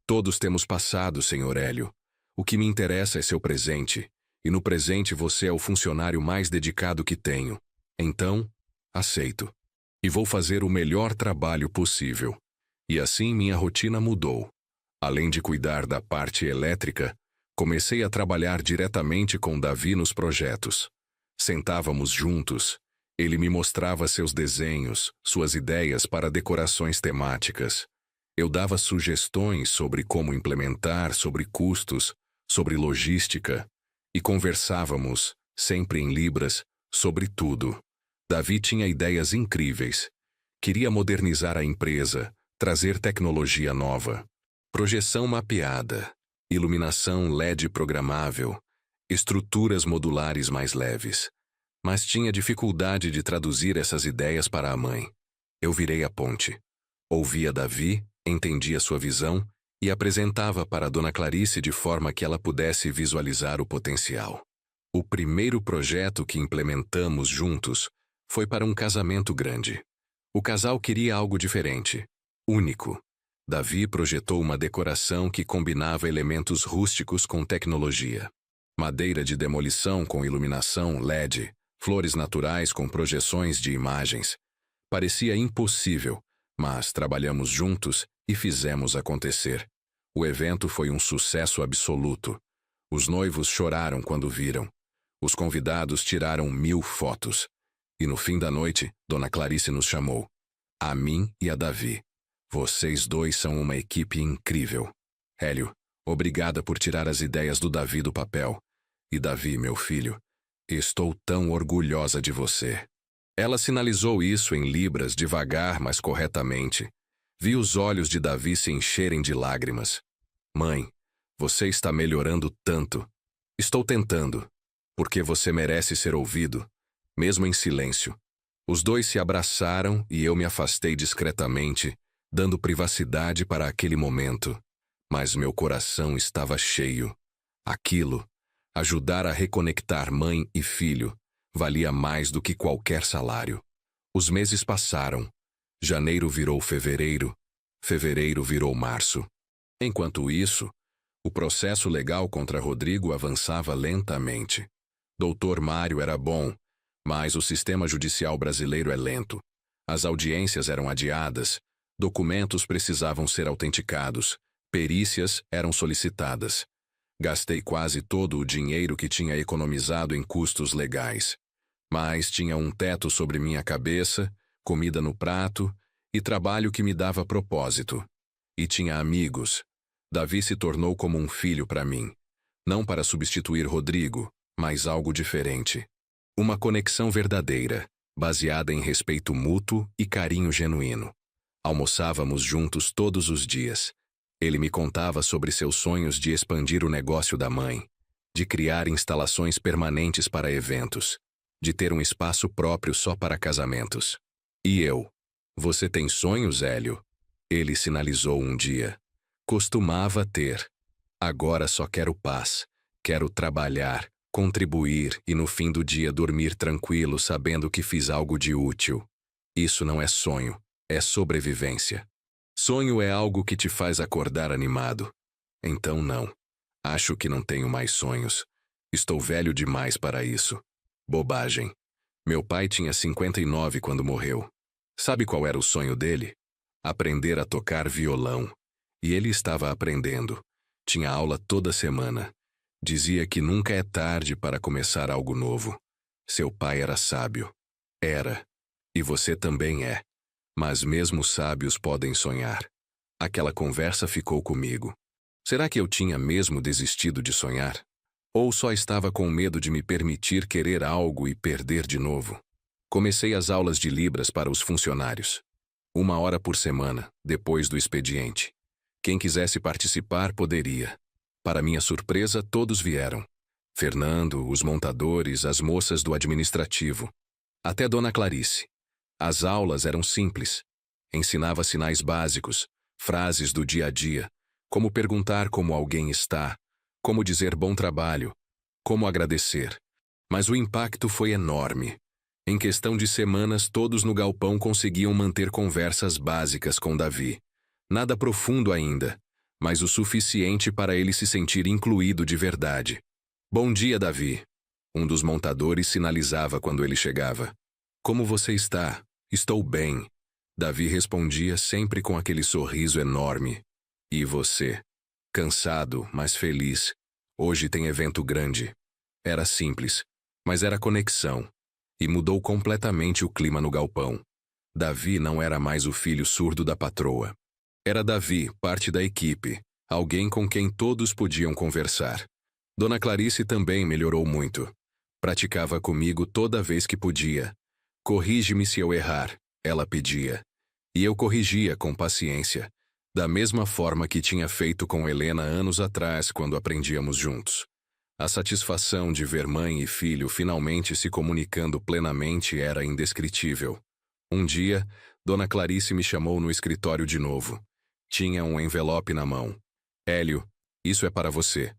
Todos temos passado, Sr. Hélio. O que me interessa é seu presente, e no presente você é o funcionário mais dedicado que tenho. Então, aceito. E vou fazer o melhor trabalho possível. E assim minha rotina mudou. Além de cuidar da parte elétrica, comecei a trabalhar diretamente com Davi nos projetos. Sentávamos juntos. Ele me mostrava seus desenhos, suas ideias para decorações temáticas. Eu dava sugestões sobre como implementar, sobre custos, sobre logística. E conversávamos, sempre em Libras, sobre tudo. Davi tinha ideias incríveis. Queria modernizar a empresa, trazer tecnologia nova. Projeção mapeada, iluminação LED programável, estruturas modulares mais leves. Mas tinha dificuldade de traduzir essas ideias para a mãe. Eu virei a ponte. Ouvia Davi, entendia sua visão e apresentava para Dona Clarice de forma que ela pudesse visualizar o potencial. O primeiro projeto que implementamos juntos foi para um casamento grande. O casal queria algo diferente, único. Davi projetou uma decoração que combinava elementos rústicos com tecnologia. Madeira de demolição com iluminação LED, flores naturais com projeções de imagens. Parecia impossível, mas trabalhamos juntos e fizemos acontecer. O evento foi um sucesso absoluto. Os noivos choraram quando viram. Os convidados tiraram 1000 fotos. E no fim da noite, Dona Clarice nos chamou. A mim e a Davi. Vocês dois são uma equipe incrível. Hélio, obrigada por tirar as ideias do Davi do papel. E Davi, meu filho, estou tão orgulhosa de você. Ela sinalizou isso em Libras devagar, mas corretamente. Vi os olhos de Davi se encherem de lágrimas. Mãe, você está melhorando tanto. Estou tentando. Porque você merece ser ouvido. mesmo em silêncio. Os dois se abraçaram e eu me afastei discretamente, dando privacidade para aquele momento. Mas meu coração estava cheio. Aquilo, ajudar a reconectar mãe e filho, valia mais do que qualquer salário. Os meses passaram. Janeiro virou fevereiro. Fevereiro virou março. Enquanto isso, o processo legal contra Rodrigo avançava lentamente. Doutor Mário era bom, mas o sistema judicial brasileiro é lento. As audiências eram adiadas, documentos precisavam ser autenticados, perícias eram solicitadas. Gastei quase todo o dinheiro que tinha economizado em custos legais. Mas tinha um teto sobre minha cabeça, comida no prato e trabalho que me dava propósito. E tinha amigos. Davi se tornou como um filho para mim. Não para substituir Rodrigo, mas algo diferente. Uma conexão verdadeira, baseada em respeito mútuo e carinho genuíno. Almoçávamos juntos todos os dias. Ele me contava sobre seus sonhos de expandir o negócio da mãe, de criar instalações permanentes para eventos, de ter um espaço próprio só para casamentos. E eu? Você tem sonhos, Hélio? Ele sinalizou um dia. Costumava ter. Agora só quero paz. Quero trabalhar, contribuir e no fim do dia dormir tranquilo sabendo que fiz algo de útil. Isso não é sonho, é sobrevivência. Sonho é algo que te faz acordar animado. Então não. Acho que não tenho mais sonhos. Estou velho demais para isso. Bobagem. Meu pai tinha 59 quando morreu. Sabe qual era o sonho dele? Aprender a tocar violão. E ele estava aprendendo. Tinha aula toda semana. Dizia que nunca é tarde para começar algo novo. Seu pai era sábio. Era. E você também é. Mas mesmo sábios podem sonhar. Aquela conversa ficou comigo. Será que eu tinha mesmo desistido de sonhar? Ou só estava com medo de me permitir querer algo e perder de novo? Comecei as aulas de Libras para os funcionários. 1 hora por semana, depois do expediente. Quem quisesse participar poderia. Para minha surpresa, todos vieram. Fernando, os montadores, as moças do administrativo. Até Dona Clarice. As aulas eram simples. Ensinava sinais básicos, frases do dia a dia, como perguntar como alguém está, como dizer bom trabalho, como agradecer. Mas o impacto foi enorme. Em questão de semanas, todos no galpão conseguiam manter conversas básicas com Davi. Nada profundo ainda, mas o suficiente para ele se sentir incluído de verdade. Bom dia, Davi. Um dos montadores sinalizava quando ele chegava. Como você está? Estou bem. Davi respondia sempre com aquele sorriso enorme. E você? Cansado, mas feliz. Hoje tem evento grande. Era simples, mas era conexão. E mudou completamente o clima no galpão. Davi não era mais o filho surdo da patroa. Era Davi, parte da equipe, alguém com quem todos podiam conversar. Dona Clarice também melhorou muito. Praticava comigo toda vez que podia. Corrige-me se eu errar, ela pedia. E eu corrigia com paciência, da mesma forma que tinha feito com Helena anos atrás quando aprendíamos juntos. A satisfação de ver mãe e filho finalmente se comunicando plenamente era indescritível. Um dia, Dona Clarice me chamou no escritório de novo. Tinha um envelope na mão. Hélio, isso é para você.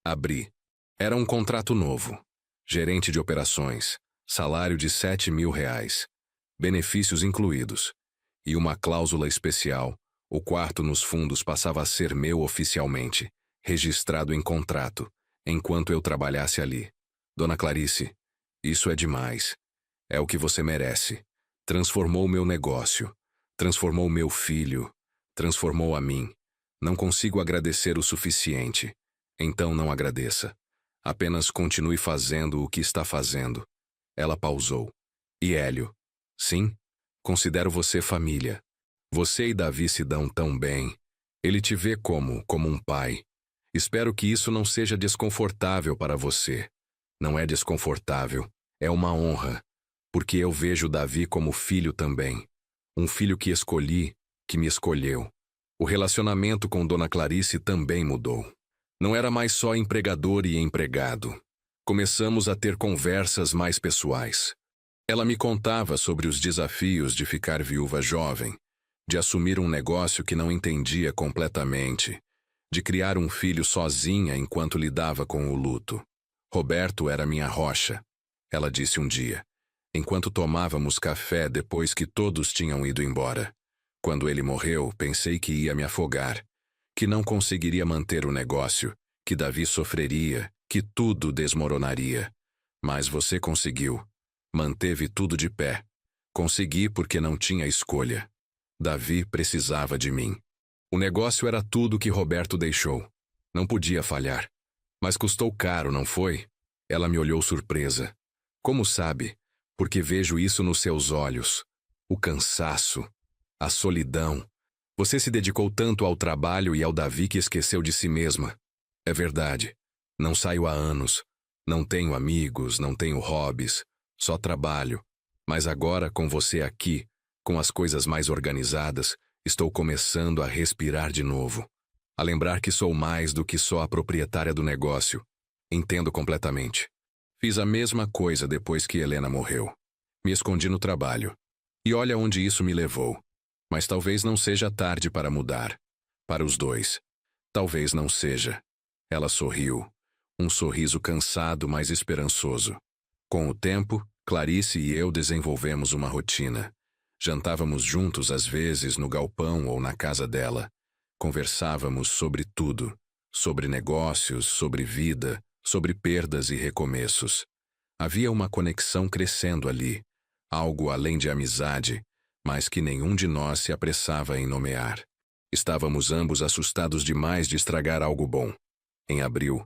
Abri. Era um contrato novo. Gerente de operações. Salário de R$ 7.000. Benefícios incluídos. E uma cláusula especial. O quarto nos fundos passava a ser meu oficialmente, registrado em contrato, enquanto eu trabalhasse ali. Dona Clarice, isso é demais. É o que você merece. Transformou meu negócio. Transformou meu filho. Transformou a mim. Não consigo agradecer o suficiente. Então não agradeça. Apenas continue fazendo o que está fazendo. Ela pausou. E Hélio? Sim? Considero você família. Você e Davi se dão tão bem. Ele te vê como um pai. Espero que isso não seja desconfortável para você. Não é desconfortável. É uma honra. Porque eu vejo Davi como filho também. Um filho que escolhi, que me escolheu. O relacionamento com Dona Clarice também mudou. Não era mais só empregador e empregado. Começamos a ter conversas mais pessoais. Ela me contava sobre os desafios de ficar viúva jovem, de assumir um negócio que não entendia completamente, de criar um filho sozinha enquanto lidava com o luto. Roberto era minha rocha, ela disse um dia, enquanto tomávamos café depois que todos tinham ido embora. Quando ele morreu, pensei que ia me afogar, que não conseguiria manter o negócio, que Davi sofreria, que tudo desmoronaria. Mas você conseguiu. Manteve tudo de pé. Consegui porque não tinha escolha. Davi precisava de mim. O negócio era tudo que Roberto deixou. Não podia falhar. Mas custou caro, não foi? Ela me olhou surpresa. Como sabe? Porque vejo isso nos seus olhos. O cansaço. A solidão. Você se dedicou tanto ao trabalho e ao Davi que esqueceu de si mesma. É verdade. Não saio há anos. Não tenho amigos, não tenho hobbies. Só trabalho. Mas agora, com você aqui, com as coisas mais organizadas, estou começando a respirar de novo. A lembrar que sou mais do que só a proprietária do negócio. Entendo completamente. Fiz a mesma coisa depois que Helena morreu. Me escondi no trabalho. E olha onde isso me levou. Mas talvez não seja tarde para mudar. Para os dois. Talvez não seja. Ela sorriu. Um sorriso cansado, mas esperançoso. Com o tempo, Clarice e eu desenvolvemos uma rotina. Jantávamos juntos às vezes no galpão ou na casa dela. Conversávamos sobre tudo. Sobre negócios, sobre vida, sobre perdas e recomeços. Havia uma conexão crescendo ali. Algo além de amizade, mas que nenhum de nós se apressava em nomear. Estávamos ambos assustados demais de estragar algo bom. Em abril,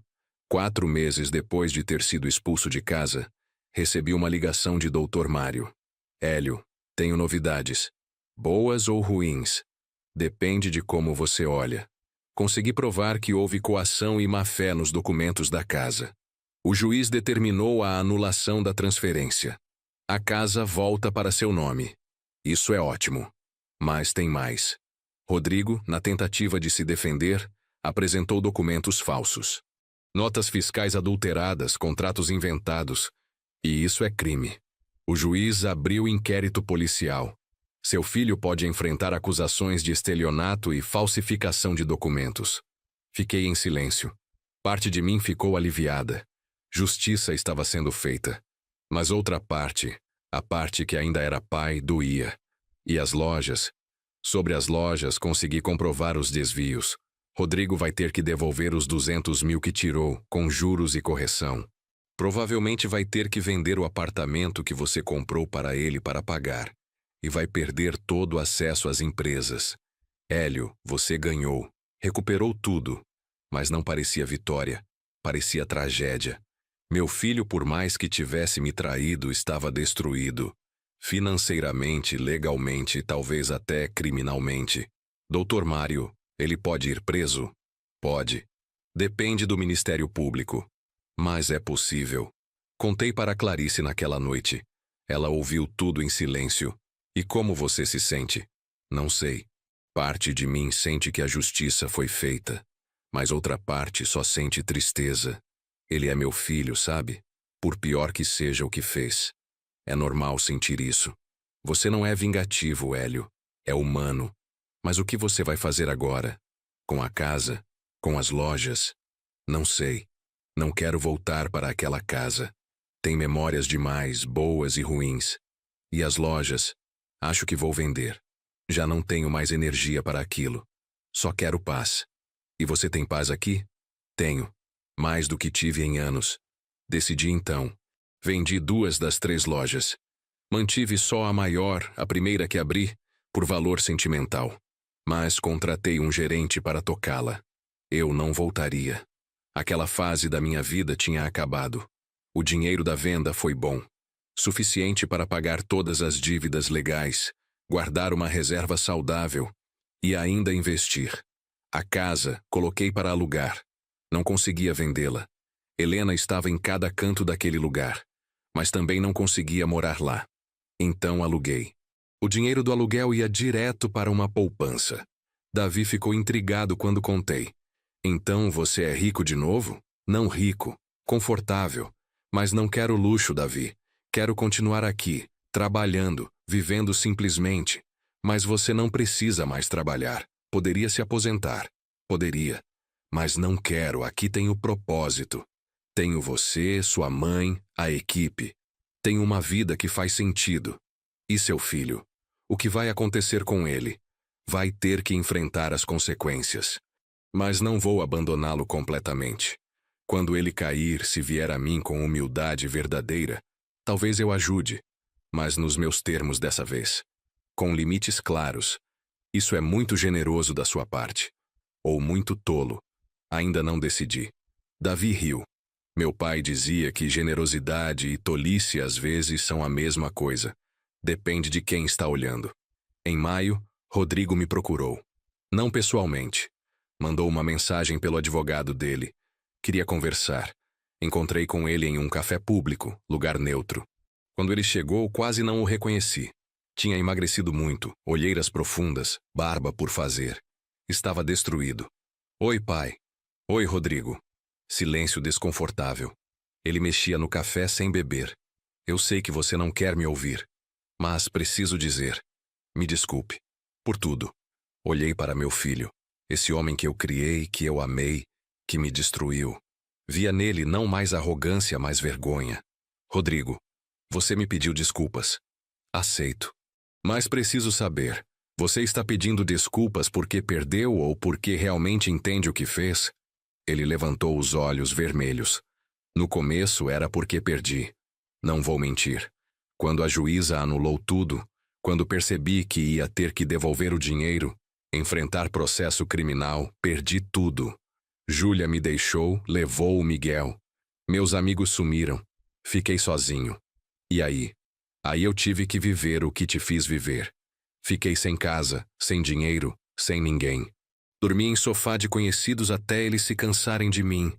4 meses depois de ter sido expulso de casa, recebi uma ligação de Dr. Mário. Hélio, tenho novidades. Boas ou ruins? Depende de como você olha. Consegui provar que houve coação e má-fé nos documentos da casa. O juiz determinou a anulação da transferência. A casa volta para seu nome. Isso é ótimo. Mas tem mais. Rodrigo, na tentativa de se defender, apresentou documentos falsos. Notas fiscais adulteradas, contratos inventados. E isso é crime. O juiz abriu inquérito policial. Seu filho pode enfrentar acusações de estelionato e falsificação de documentos. Fiquei em silêncio. Parte de mim ficou aliviada. Justiça estava sendo feita. Mas outra parte, a parte que ainda era pai, doía. E as lojas? Sobre as lojas, consegui comprovar os desvios. Rodrigo vai ter que devolver os 200 mil que tirou, com juros e correção. Provavelmente vai ter que vender o apartamento que você comprou para ele para pagar. E vai perder todo o acesso às empresas. Hélio, você ganhou. Recuperou tudo. Mas não parecia vitória. Parecia tragédia. Meu filho, por mais que tivesse me traído, estava destruído. Financeiramente, legalmente, talvez até criminalmente. Dr. Mário, ele pode ir preso? Pode. Depende do Ministério Público. Mas é possível. Contei para Clarice naquela noite. Ela ouviu tudo em silêncio. E como você se sente? Não sei. Parte de mim sente que a justiça foi feita. Mas outra parte só sente tristeza. Ele é meu filho, sabe? Por pior que seja o que fez. É normal sentir isso. Você não é vingativo, Hélio. É humano. Mas o que você vai fazer agora? Com a casa? Com as lojas? Não sei. Não quero voltar para aquela casa. Tem memórias demais, boas e ruins. E as lojas? Acho que vou vender. Já não tenho mais energia para aquilo. Só quero paz. E você tem paz aqui? Tenho. Mais do que tive em anos. Decidi então. Vendi 2 das 3 lojas. Mantive só a maior, a primeira que abri, por valor sentimental. Mas contratei um gerente para tocá-la. Eu não voltaria. Aquela fase da minha vida tinha acabado. O dinheiro da venda foi bom. Suficiente para pagar todas as dívidas legais, guardar uma reserva saudável e ainda investir. A casa coloquei para alugar. Não conseguia vendê-la. Helena estava em cada canto daquele lugar, mas também não conseguia morar lá. Então aluguei. O dinheiro do aluguel ia direto para uma poupança. Davi ficou intrigado quando contei. Então você é rico de novo? Não rico, confortável. Mas não quero luxo, Davi. Quero continuar aqui, trabalhando, vivendo simplesmente. Mas você não precisa mais trabalhar. Poderia se aposentar. Poderia. Mas não quero, aqui tenho propósito. Tenho você, sua mãe, a equipe. Tenho uma vida que faz sentido. E seu filho? O que vai acontecer com ele? Vai ter que enfrentar as consequências. Mas não vou abandoná-lo completamente. Quando ele cair, se vier a mim com humildade verdadeira, talvez eu ajude, mas nos meus termos dessa vez. Com limites claros. Isso é muito generoso da sua parte. Ou muito tolo. Ainda não decidi. Davi riu. Meu pai dizia que generosidade e tolice às vezes são a mesma coisa. Depende de quem está olhando. Em maio, Rodrigo me procurou. Não pessoalmente. Mandou uma mensagem pelo advogado dele. Queria conversar. Encontrei com ele em um café público, lugar neutro. Quando ele chegou, quase não o reconheci. Tinha emagrecido muito, olheiras profundas, barba por fazer. Estava destruído. Oi, pai. Oi, Rodrigo. Silêncio desconfortável. Ele mexia no café sem beber. Eu sei que você não quer me ouvir. Mas preciso dizer. Me desculpe. Por tudo. Olhei para meu filho. Esse homem que eu criei, que eu amei, que me destruiu. Via nele não mais arrogância, mas vergonha. Rodrigo, você me pediu desculpas. Aceito. Mas preciso saber, você está pedindo desculpas porque perdeu ou porque realmente entende o que fez? Ele levantou os olhos vermelhos. No começo era porque perdi. Não vou mentir. Quando a juíza anulou tudo, quando percebi que ia ter que devolver o dinheiro, enfrentar processo criminal, perdi tudo. Júlia me deixou, levou o Miguel. Meus amigos sumiram. Fiquei sozinho. E aí? Aí eu tive que viver o que te fiz viver. Fiquei sem casa, sem dinheiro, sem ninguém. Dormi em sofá de conhecidos até eles se cansarem de mim.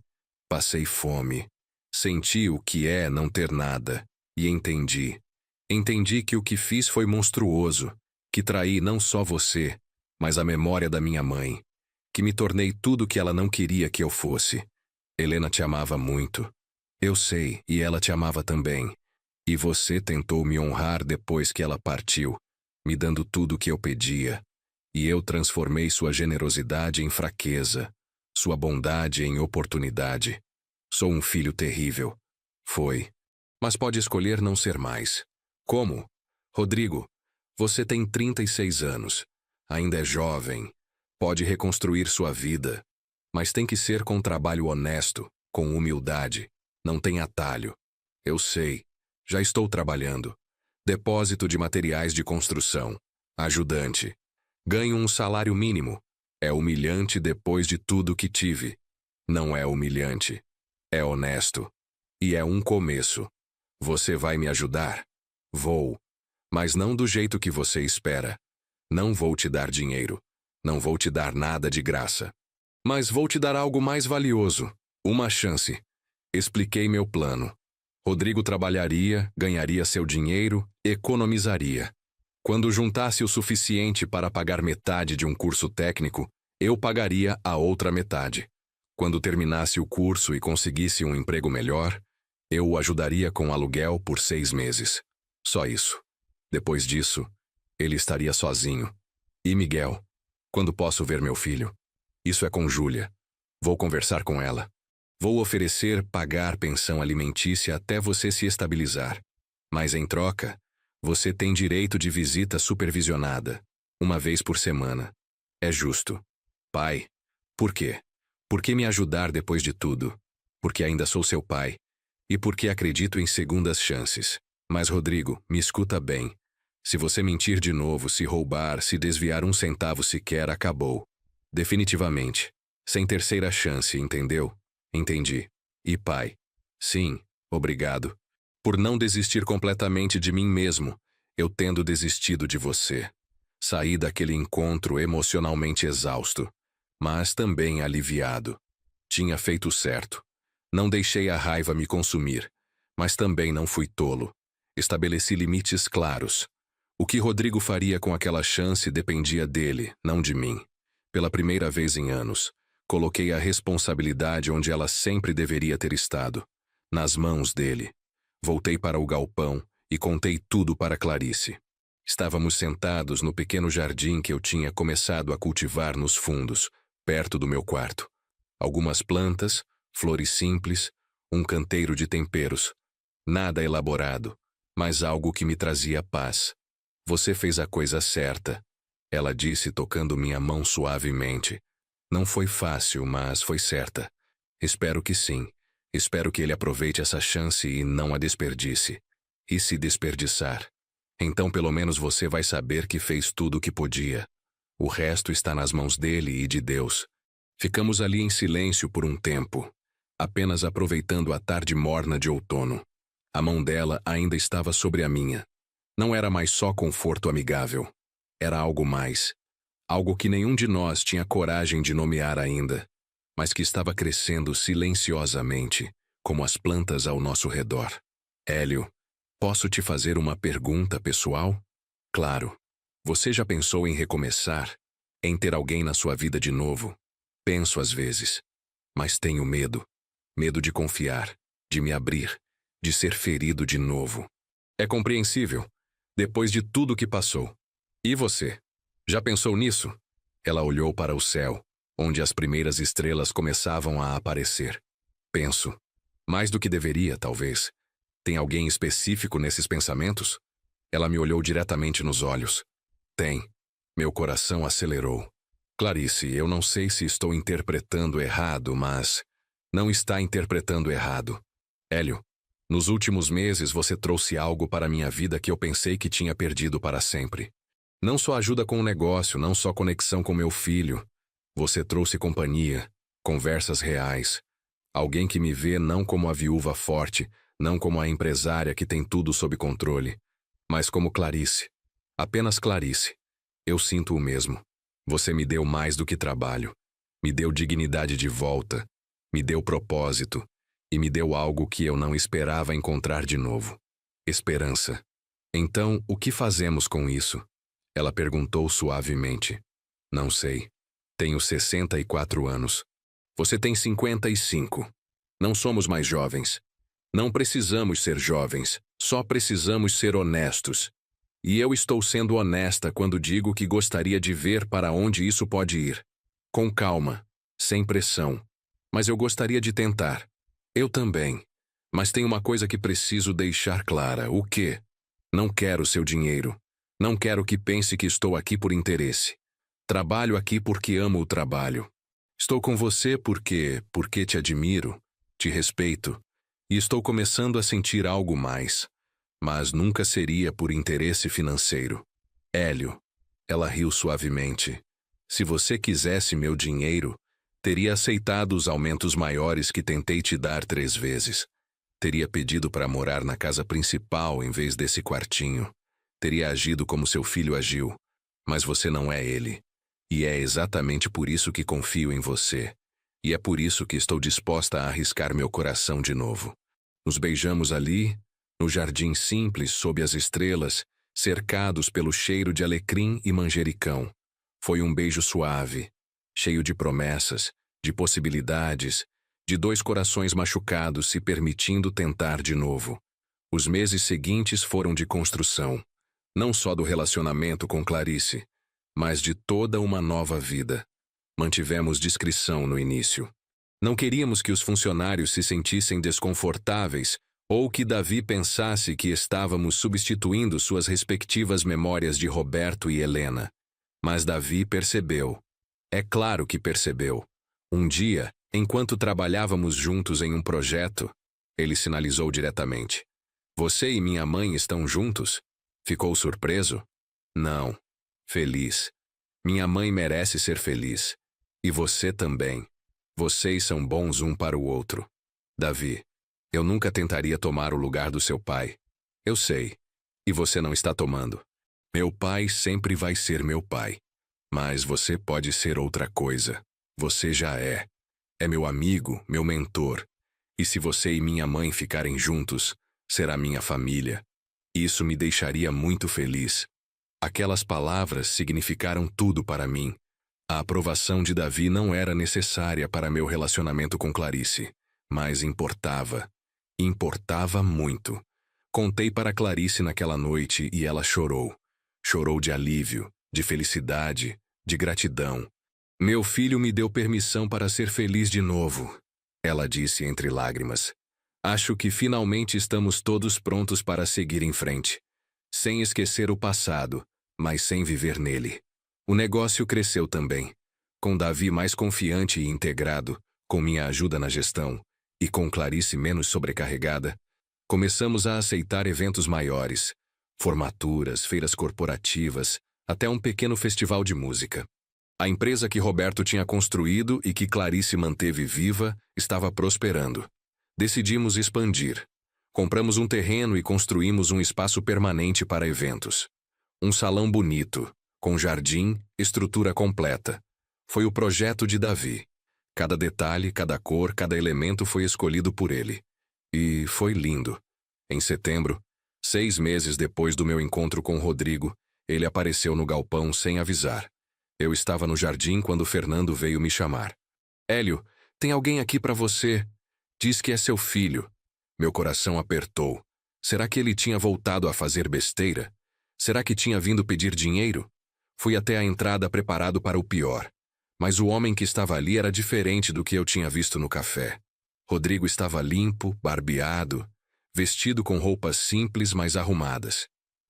Passei fome. Senti o que é não ter nada. E entendi. Entendi que o que fiz foi monstruoso. Que traí não só você, mas a memória da minha mãe. Que me tornei tudo que ela não queria que eu fosse. Helena te amava muito. Eu sei, e ela te amava também. E você tentou me honrar depois que ela partiu, me dando tudo o que eu pedia. E eu transformei sua generosidade em fraqueza, sua bondade em oportunidade. Sou um filho terrível. Foi. Mas pode escolher não ser mais. Como? Rodrigo, você tem 36 anos. Ainda é jovem. Pode reconstruir sua vida. Mas tem que ser com trabalho honesto, com humildade. Não tem atalho. Eu sei. Já estou trabalhando. Depósito de materiais de construção. Ajudante. Ganho um salário mínimo. É humilhante depois de tudo que tive. Não é humilhante. É honesto. E é um começo. Você vai me ajudar? Vou. Mas não do jeito que você espera. Não vou te dar dinheiro. Não vou te dar nada de graça. Mas vou te dar algo mais valioso. Uma chance. Expliquei meu plano. Rodrigo trabalharia, ganharia seu dinheiro, economizaria. Quando juntasse o suficiente para pagar metade de um curso técnico, eu pagaria a outra metade. Quando terminasse o curso e conseguisse um emprego melhor, eu o ajudaria com aluguel por 6 meses. Só isso. Depois disso, ele estaria sozinho. E Miguel? Quando posso ver meu filho? Isso é com Júlia. Vou conversar com ela. Vou oferecer pagar pensão alimentícia até você se estabilizar. Mas em troca, você tem direito de visita supervisionada, 1 vez por semana. É justo. Pai, por quê? Por que me ajudar depois de tudo? Porque ainda sou seu pai. E porque acredito em segundas chances. Mas Rodrigo, me escuta bem. Se você mentir de novo, se roubar, se desviar 1 centavo sequer, acabou. Definitivamente. Sem terceira chance, entendeu? Entendi. E pai? Sim, obrigado. Por não desistir completamente de mim mesmo, eu tendo desistido de você. Saí daquele encontro emocionalmente exausto, mas também aliviado. Tinha feito certo. Não deixei a raiva me consumir, mas também não fui tolo. Estabeleci limites claros. O que Rodrigo faria com aquela chance dependia dele, não de mim. Pela primeira vez em anos, coloquei a responsabilidade onde ela sempre deveria ter estado, nas mãos dele. Voltei para o galpão e contei tudo para Clarice. Estávamos sentados no pequeno jardim que eu tinha começado a cultivar nos fundos, perto do meu quarto. Algumas plantas, flores simples, um canteiro de temperos. Nada elaborado, mas algo que me trazia paz. Você fez a coisa certa, ela disse tocando minha mão suavemente. Não foi fácil, mas foi certa. Espero que sim. Espero que ele aproveite essa chance e não a desperdice. E se desperdiçar, então pelo menos você vai saber que fez tudo o que podia. O resto está nas mãos dele e de Deus. Ficamos ali em silêncio por um tempo, apenas aproveitando a tarde morna de outono. A mão dela ainda estava sobre a minha. Não era mais só conforto amigável. Era algo mais. Algo que nenhum de nós tinha coragem de nomear ainda, mas que estava crescendo silenciosamente, como as plantas ao nosso redor. Hélio, posso te fazer uma pergunta pessoal? Claro. Você já pensou em recomeçar? Em ter alguém na sua vida de novo? Penso às vezes. Mas tenho medo. Medo de confiar, de me abrir, de ser ferido de novo. É compreensível, depois de tudo que passou. E você? Já pensou nisso? Ela olhou para o céu, onde as primeiras estrelas começavam a aparecer. Penso. Mais do que deveria, talvez. Tem alguém específico nesses pensamentos? Ela me olhou diretamente nos olhos. Tem. Meu coração acelerou. Clarice, eu não sei se estou interpretando errado, mas... Não está interpretando errado. Hélio, nos últimos meses você trouxe algo para minha vida que eu pensei que tinha perdido para sempre. Não só ajuda com o negócio, não só conexão com meu filho. Você trouxe companhia, conversas reais. Alguém que me vê não como a viúva forte, não como a empresária que tem tudo sob controle, mas como Clarice. Apenas Clarice. Eu sinto o mesmo. Você me deu mais do que trabalho. Me deu dignidade de volta. Me deu propósito. E me deu algo que eu não esperava encontrar de novo. Esperança. Então, o que fazemos com isso? Ela perguntou suavemente. Não sei. Tenho 64 anos. Você tem 55. Não somos mais jovens. Não precisamos ser jovens, só precisamos ser honestos. E eu estou sendo honesta quando digo que gostaria de ver para onde isso pode ir. Com calma, sem pressão. Mas eu gostaria de tentar. Eu também. Mas tem uma coisa que preciso deixar clara. O quê? Não quero seu dinheiro. Não quero que pense que estou aqui por interesse. Trabalho aqui porque amo o trabalho. Estou com você porque te admiro, te respeito. E estou começando a sentir algo mais. Mas nunca seria por interesse financeiro. Hélio. Ela riu suavemente. Se você quisesse meu dinheiro, teria aceitado os aumentos maiores que tentei te dar 3 vezes. Teria pedido para morar na casa principal em vez desse quartinho. Teria agido como seu filho agiu. Mas você não é ele. E é exatamente por isso que confio em você. E é por isso que estou disposta a arriscar meu coração de novo. Nos beijamos ali, no jardim simples sob as estrelas, cercados pelo cheiro de alecrim e manjericão. Foi um beijo suave, cheio de promessas, de possibilidades, de 2 corações machucados se permitindo tentar de novo. Os meses seguintes foram de construção, não só do relacionamento com Clarice, mas de toda uma nova vida. Mantivemos discrição no início. Não queríamos que os funcionários se sentissem desconfortáveis ou que Davi pensasse que estávamos substituindo suas respectivas memórias de Roberto e Helena. Mas Davi percebeu. É claro que percebeu. Um dia, enquanto trabalhávamos juntos em um projeto, ele sinalizou diretamente. Você e minha mãe estão juntos? Ficou surpreso? Não. Feliz. Minha mãe merece ser feliz. E você também. Vocês são bons um para o outro. Davi, eu nunca tentaria tomar o lugar do seu pai. Eu sei. E você não está tomando. Meu pai sempre vai ser meu pai. Mas você pode ser outra coisa. Você já é. É meu amigo, meu mentor. E se você e minha mãe ficarem juntos, será minha família. Isso me deixaria muito feliz. Aquelas palavras significaram tudo para mim. A aprovação de Davi não era necessária para meu relacionamento com Clarice, mas importava. Importava muito. Contei para Clarice naquela noite e ela chorou. Chorou de alívio, de felicidade, de gratidão. Meu filho me deu permissão para ser feliz de novo, ela disse entre lágrimas. Acho que finalmente estamos todos prontos para seguir em frente. Sem esquecer o passado, mas sem viver nele. O negócio cresceu também. Com Davi mais confiante e integrado, com minha ajuda na gestão, e com Clarice menos sobrecarregada, começamos a aceitar eventos maiores, formaturas, feiras corporativas, até um pequeno festival de música. A empresa que Roberto tinha construído e que Clarice manteve viva estava prosperando. Decidimos expandir. Compramos um terreno e construímos um espaço permanente para eventos. Um salão bonito, com jardim, estrutura completa. Foi o projeto de Davi. Cada detalhe, cada cor, cada elemento foi escolhido por ele. E foi lindo. Em setembro, 6 meses depois do meu encontro com Rodrigo, ele apareceu no galpão sem avisar. Eu estava no jardim quando Fernando veio me chamar. Hélio, tem alguém aqui para você. Diz que é seu filho. Meu coração apertou. Será que ele tinha voltado a fazer besteira? Será que tinha vindo pedir dinheiro? Fui até a entrada preparado para o pior. Mas o homem que estava ali era diferente do que eu tinha visto no café. Rodrigo estava limpo, barbeado, vestido com roupas simples, mas arrumadas.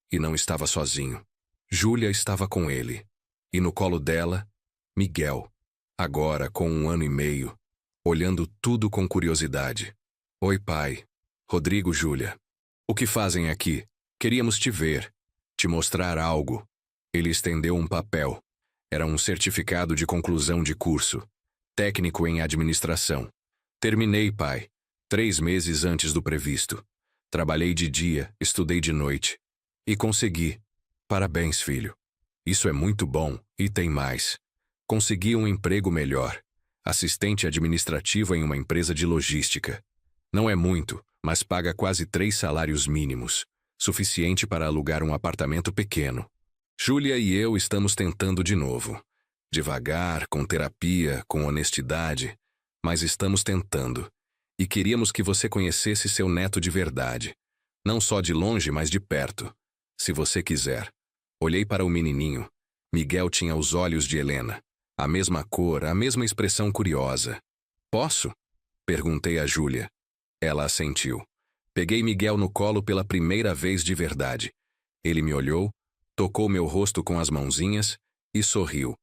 E não estava sozinho. Júlia estava com ele. E no colo dela, Miguel, agora com 1 ano e meio, olhando tudo com curiosidade. Oi, pai. Rodrigo, Júlia. O que fazem aqui? Queríamos te ver, te mostrar algo. Ele estendeu um papel. Era um certificado de conclusão de curso, técnico em administração. Terminei, pai, 3 meses antes do previsto. Trabalhei de dia, estudei de noite. E consegui. Parabéns, filho. Isso é muito bom, e tem mais. Consegui um emprego melhor. Assistente administrativo em uma empresa de logística. Não é muito, mas paga quase 3 salários mínimos. Suficiente para alugar um apartamento pequeno. Júlia e eu estamos tentando de novo. Devagar, com terapia, com honestidade. Mas estamos tentando. E queríamos que você conhecesse seu neto de verdade. Não só de longe, mas de perto. Se você quiser. Olhei para o menininho. Miguel tinha os olhos de Helena. A mesma cor, a mesma expressão curiosa. Posso? Perguntei a Júlia. Ela assentiu. Peguei Miguel no colo pela primeira vez de verdade. Ele me olhou, tocou meu rosto com as mãozinhas e sorriu.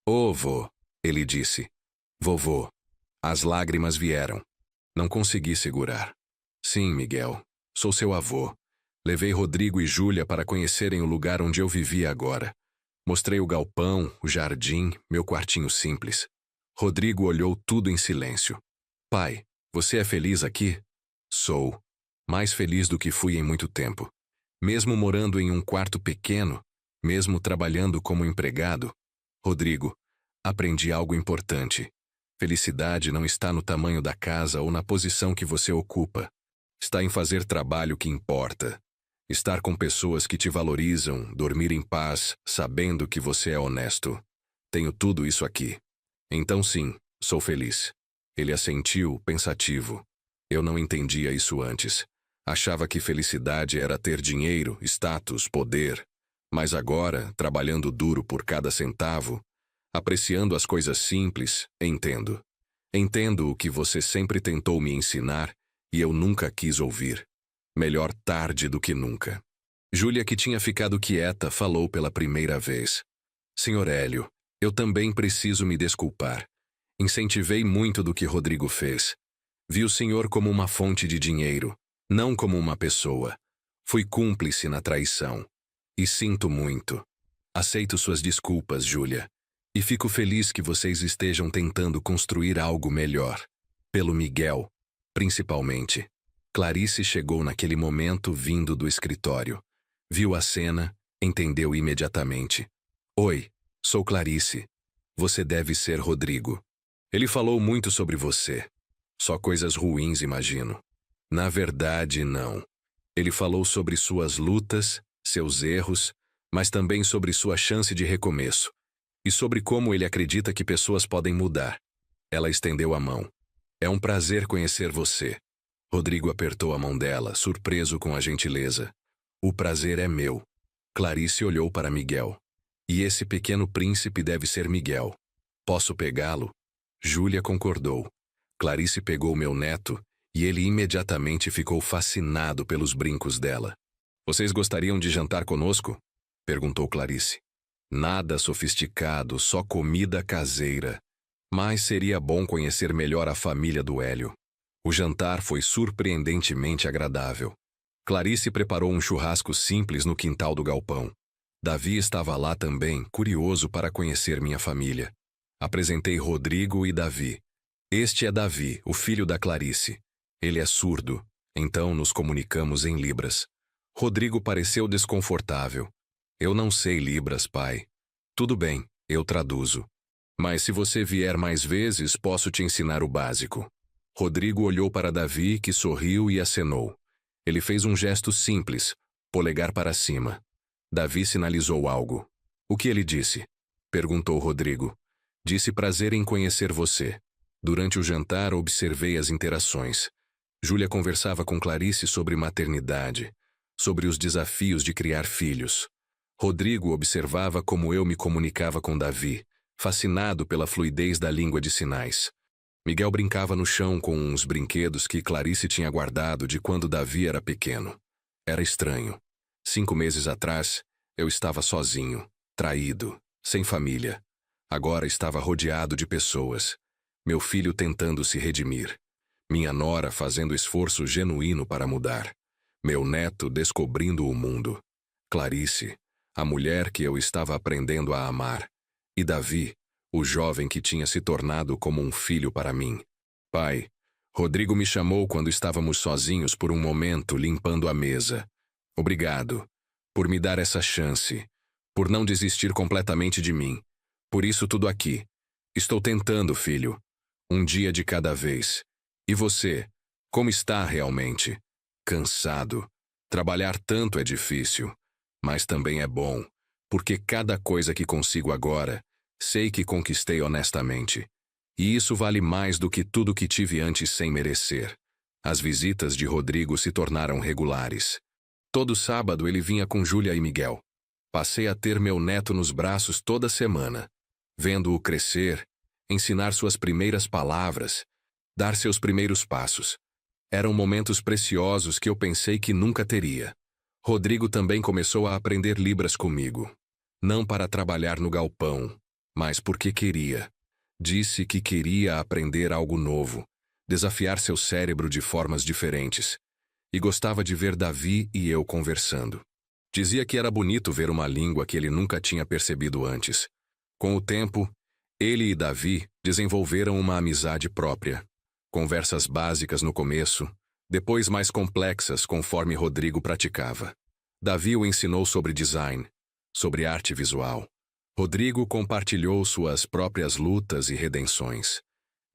Ô, vô, ele disse. Vovô. As lágrimas vieram. Não consegui segurar. Sim, Miguel, sou seu avô. Levei Rodrigo e Júlia para conhecerem o lugar onde eu vivia agora. Mostrei o galpão, o jardim, meu quartinho simples. Rodrigo olhou tudo em silêncio. Pai, você é feliz aqui? Sou. Mais feliz do que fui em muito tempo. Mesmo morando em um quarto pequeno, mesmo trabalhando como empregado. Rodrigo, aprendi algo importante. Felicidade não está no tamanho da casa ou na posição que você ocupa. Está em fazer trabalho que importa. Estar com pessoas que te valorizam, dormir em paz, sabendo que você é honesto. Tenho tudo isso aqui. Então sim, sou feliz. Ele assentiu, pensativo. Eu não entendia isso antes. Achava que felicidade era ter dinheiro, status, poder. Mas agora, trabalhando duro por cada centavo, apreciando as coisas simples, entendo. Entendo o que você sempre tentou me ensinar e eu nunca quis ouvir. Melhor tarde do que nunca. Júlia, que tinha ficado quieta, falou pela primeira vez. Senhor Hélio, eu também preciso me desculpar. Incentivei muito do que Rodrigo fez. Vi o senhor como uma fonte de dinheiro, não como uma pessoa. Fui cúmplice na traição. E sinto muito. Aceito suas desculpas, Júlia. E fico feliz que vocês estejam tentando construir algo melhor. Pelo Miguel, principalmente. Clarice chegou naquele momento vindo do escritório. Viu a cena, entendeu imediatamente. Oi, sou Clarice. Você deve ser Rodrigo. Ele falou muito sobre você. Só coisas ruins, imagino. Na verdade, não. Ele falou sobre suas lutas, seus erros, mas também sobre sua chance de recomeço. E sobre como ele acredita que pessoas podem mudar. Ela estendeu a mão. É um prazer conhecer você. Rodrigo apertou a mão dela, surpreso com a gentileza. O prazer é meu. Clarice olhou para Miguel. E esse pequeno príncipe deve ser Miguel. Posso pegá-lo? Júlia concordou. Clarice pegou meu neto e ele imediatamente ficou fascinado pelos brincos dela. Vocês gostariam de jantar conosco? Perguntou Clarice. Nada sofisticado, só comida caseira. Mas seria bom conhecer melhor a família do Hélio. O jantar foi surpreendentemente agradável. Clarice preparou um churrasco simples no quintal do galpão. Davi estava lá também, curioso para conhecer minha família. Apresentei Rodrigo e Davi. Este é Davi, o filho da Clarice. Ele é surdo, então nos comunicamos em libras. Rodrigo pareceu desconfortável. Eu não sei libras, pai. Tudo bem, eu traduzo. Mas se você vier mais vezes, posso te ensinar o básico. Rodrigo olhou para Davi, que sorriu e acenou. Ele fez um gesto simples, polegar para cima. Davi sinalizou algo. O que ele disse? Perguntou Rodrigo. Disse prazer em conhecer você. Durante o jantar, observei as interações. Júlia conversava com Clarice sobre maternidade, sobre os desafios de criar filhos. Rodrigo observava como eu me comunicava com Davi, fascinado pela fluidez da língua de sinais. Miguel brincava no chão com uns brinquedos que Clarice tinha guardado de quando Davi era pequeno. Era estranho. 5 meses atrás, eu estava sozinho, traído, sem família. Agora estava rodeado de pessoas. Meu filho tentando se redimir. Minha nora fazendo esforço genuíno para mudar. Meu neto descobrindo o mundo. Clarice, a mulher que eu estava aprendendo a amar. E Davi, o jovem que tinha se tornado como um filho para mim. Pai, Rodrigo me chamou quando estávamos sozinhos por um momento limpando a mesa. Obrigado por me dar essa chance, por não desistir completamente de mim. Por isso tudo aqui. Estou tentando, filho. Um dia de cada vez. E você, como está realmente? Cansado. Trabalhar tanto é difícil, mas também é bom, porque cada coisa que consigo agora, sei que conquistei honestamente. E isso vale mais do que tudo que tive antes sem merecer. As visitas de Rodrigo se tornaram regulares. Todo sábado ele vinha com Júlia e Miguel. Passei a ter meu neto nos braços toda semana, vendo-o crescer, ensinar suas primeiras palavras, dar seus primeiros passos. Eram momentos preciosos que eu pensei que nunca teria. Rodrigo também começou a aprender libras comigo. Não para trabalhar no galpão, mas porque queria. Disse que queria aprender algo novo, desafiar seu cérebro de formas diferentes. E gostava de ver Davi e eu conversando. Dizia que era bonito ver uma língua que ele nunca tinha percebido antes. Com o tempo, ele e Davi desenvolveram uma amizade própria. Conversas básicas no começo, depois mais complexas conforme Rodrigo praticava. Davi o ensinou sobre design, sobre arte visual. Rodrigo compartilhou suas próprias lutas e redenções.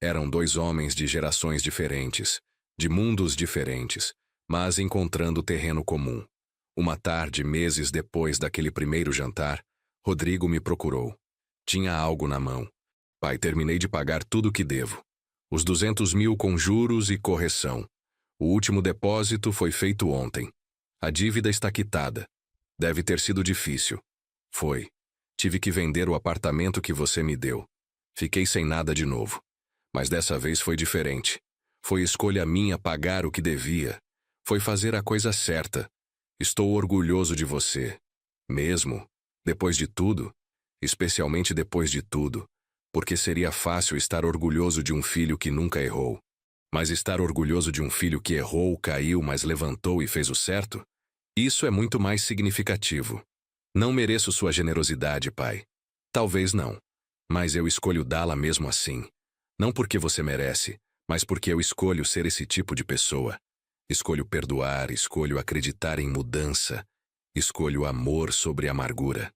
Eram 2 homens de gerações diferentes, de mundos diferentes, mas encontrando terreno comum. Uma tarde, meses depois daquele primeiro jantar, Rodrigo me procurou. Tinha algo na mão. Pai, terminei de pagar tudo o que devo. Os 200 mil com juros e correção. O último depósito foi feito ontem. A dívida está quitada. Deve ter sido difícil. Foi. Tive que vender o apartamento que você me deu. Fiquei sem nada de novo. Mas dessa vez foi diferente. Foi escolha minha pagar o que devia. Foi fazer a coisa certa. Estou orgulhoso de você. Mesmo, depois de tudo, especialmente depois de tudo, porque seria fácil estar orgulhoso de um filho que nunca errou. Mas estar orgulhoso de um filho que errou, caiu, mas levantou e fez o certo? Isso é muito mais significativo. Não mereço sua generosidade, pai. Talvez não. Mas eu escolho dá-la mesmo assim. Não porque você merece, mas porque eu escolho ser esse tipo de pessoa. Escolho perdoar, escolho acreditar em mudança. Escolho amor sobre amargura.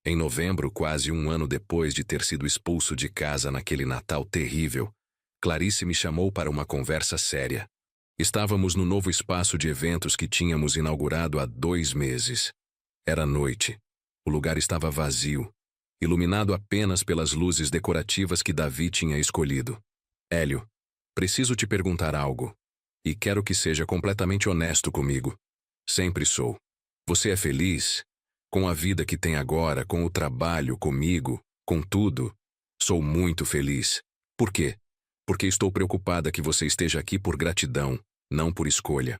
Em novembro, quase 1 ano depois de ter sido expulso de casa naquele Natal terrível, Clarice me chamou para uma conversa séria. Estávamos no novo espaço de eventos que tínhamos inaugurado há 2 meses. Era noite. O lugar estava vazio, iluminado apenas pelas luzes decorativas que Davi tinha escolhido. Hélio, preciso te perguntar algo. E quero que seja completamente honesto comigo. Sempre sou. Você é feliz? Com a vida que tem agora, com o trabalho, comigo, com tudo? Sou muito feliz. Por quê? Porque estou preocupada que você esteja aqui por gratidão, não por escolha.